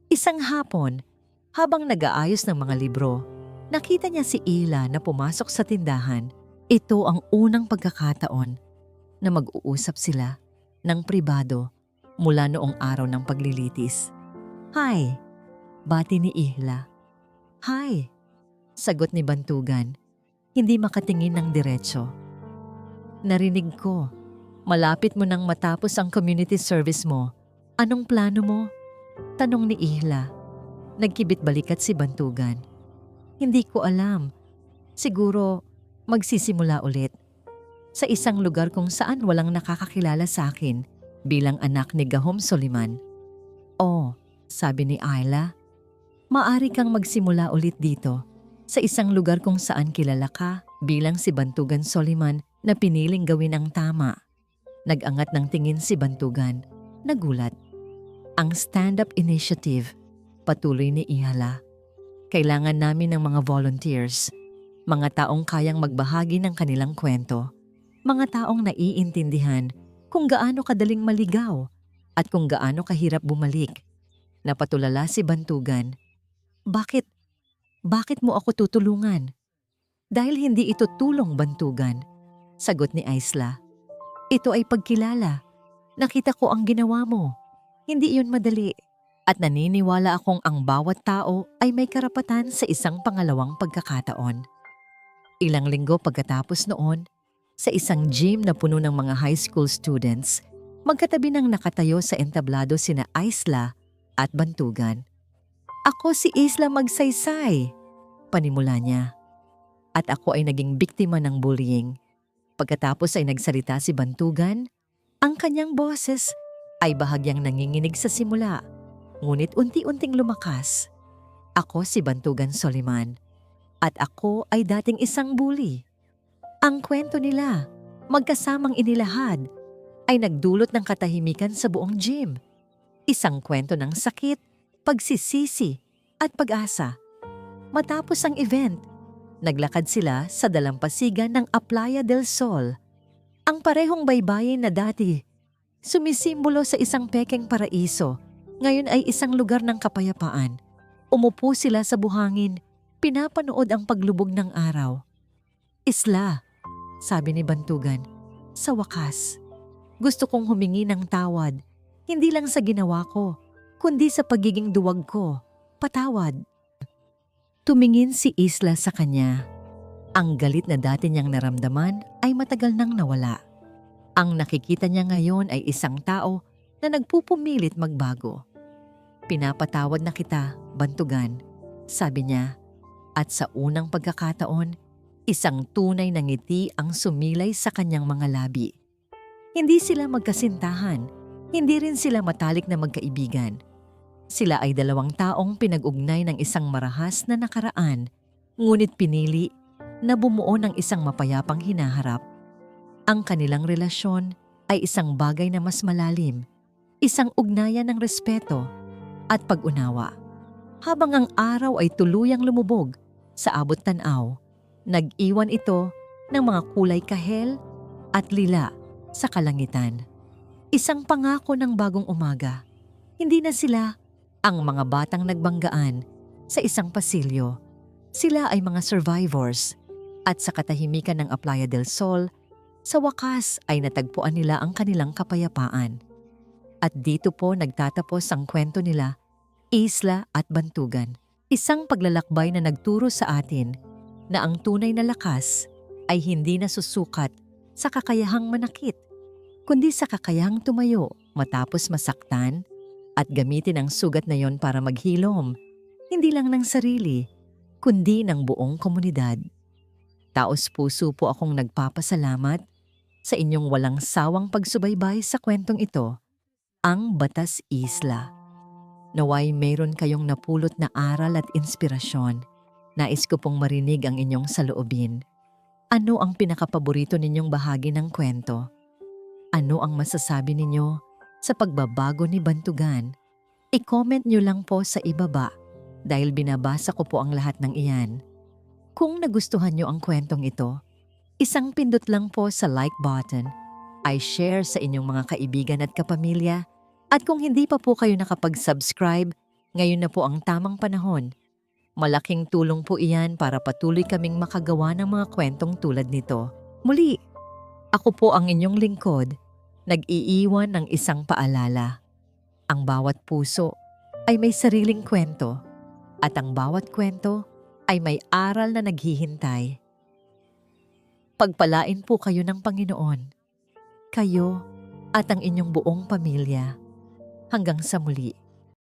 Isang hapon, habang nag-aayos ng mga libro, nakita niya si Ila na pumasok sa tindahan. Ito ang unang pagkakataon na mag-uusap sila ng pribado mula noong araw ng paglilitis. "Hi," bati ni Ihla. "Hi," sagot ni Bantugan, hindi makatingin ng diretso. "Narinig ko, malapit mo nang matapos ang community service mo. Anong plano mo?" tanong ni Ihla. Nagkibit balikat si Bantugan. "Hindi ko alam. Siguro magsisimula ulit. Sa isang lugar kung saan walang nakakakilala sa akin bilang anak ni Gahom Soliman." "Oh," sabi ni Ayla, "maari kang magsimula ulit dito sa isang lugar kung saan kilala ka bilang si Bantugan Soliman na piniling gawin ang tama." Nag-angat ng tingin si Bantugan. Nagulat. "Ang Stand Up Initiative," patuloy ni Ihala. "Kailangan namin ng mga volunteers, mga taong kayang magbahagi ng kanilang kwento, mga taong naiintindihan kung gaano kadaling maligaw at kung gaano kahirap bumalik." Napatulala si Bantugan. Bakit mo ako tutulungan?" "Dahil hindi ito tulong, Bantugan," sagot ni Isla. "Ito ay pagkilala. Nakita ko ang ginawa mo. Hindi iyon madali. At naniniwala akong ang bawat tao ay may karapatan sa isang pangalawang pagkakataon." Ilang linggo pagkatapos noon, sa isang gym na puno ng mga high school students, magkatabi ng nakatayo sa entablado sina Isla at Bantugan. "Ako si Isla Magsaysay," panimula niya. "At ako ay naging biktima ng bullying." Pagkatapos ay nagsalita si Bantugan. Ang kanyang boses ay bahagyang nanginginig sa simula, ngunit unti-unting lumakas. "Ako si Bantugan Soliman, at ako ay dating isang bully." Ang kwento nila, magkasamang inilahad, ay nagdulot ng katahimikan sa buong gym. Isang kwento ng sakit, pagsisisi, at pag-asa. Matapos ang event, naglakad sila sa dalampasigan ng Playa del Sol. Ang parehong baybayin na dati, sumisimbolo sa isang pekeng paraiso, ngayon ay isang lugar ng kapayapaan. Umupo sila sa buhangin, pinapanood ang paglubog ng araw. "Isla," sabi ni Bantugan, "sa wakas, gusto kong humingi ng tawad, hindi lang sa ginawa ko, kundi sa pagiging duwag ko. Patawad." Tumingin si Isla sa kanya. Ang galit na dati niyang naramdaman ay matagal nang nawala. Ang nakikita niya ngayon ay isang tao na nagpupumilit magbago. "Pinapatawad na kita, Bantugan," sabi niya, At sa unang pagkakataon, isang tunay na ngiti ang sumilay sa kanyang mga labi. Hindi sila magkasintahan, hindi rin sila matalik na magkaibigan. Sila ay dalawang taong pinag-ugnay ng isang marahas na nakaraan, ngunit pinili na bumuo ng isang mapayapang hinaharap. Ang kanilang relasyon ay isang bagay na mas malalim, isang ugnayan ng respeto at pag-unawa. Habang ang araw ay tuluyang lumubog sa abot tanaw, nag-iwan ito ng mga kulay kahel at lila sa kalangitan. Isang pangako ng bagong umaga. Hindi na sila ang mga batang nagbanggaan sa isang pasilyo. Sila ay mga survivors at sa katahimikan ng Playa del Sol, sa wakas ay natagpuan nila ang kanilang kapayapaan. At dito po nagtatapos ang kwento nila, Isla at Bantugan. Isang paglalakbay na nagturo sa atin na ang tunay na lakas ay hindi nasusukat sa kakayahang manakit, kundi sa kakayahang tumayo matapos masaktan at gamitin ang sugat na yon para maghilom, hindi lang ng sarili, kundi ng buong komunidad. Taos puso po akong nagpapasalamat sa inyong walang sawang pagsubaybay sa kwentong ito, ang Batas Isla. Naway mayroon kayong napulot na aral at inspirasyon. Nais ko pong marinig ang inyong saloobin. Ano ang pinakapaborito ninyong bahagi ng kwento? Ano ang masasabi ninyo sa pagbabago ni Bantugan? I-comment nyo lang po sa ibaba dahil binabasa ko po ang lahat ng iyan. Kung nagustuhan nyo ang kwentong ito, isang pindot lang po sa like button, ay share sa inyong mga kaibigan at kapamilya, at kung hindi pa po kayo nakapag-subscribe, ngayon na po ang tamang panahon. Malaking tulong po iyan para patuloy kaming makagawa ng mga kwentong tulad nito. Muli, ako po ang inyong lingkod, nag-iiwan ng isang paalala. Ang bawat puso ay may sariling kwento, at ang bawat kwento ay may aral na naghihintay. Pagpalain po kayo ng Panginoon, kayo at ang inyong buong pamilya. Hanggang sa muli.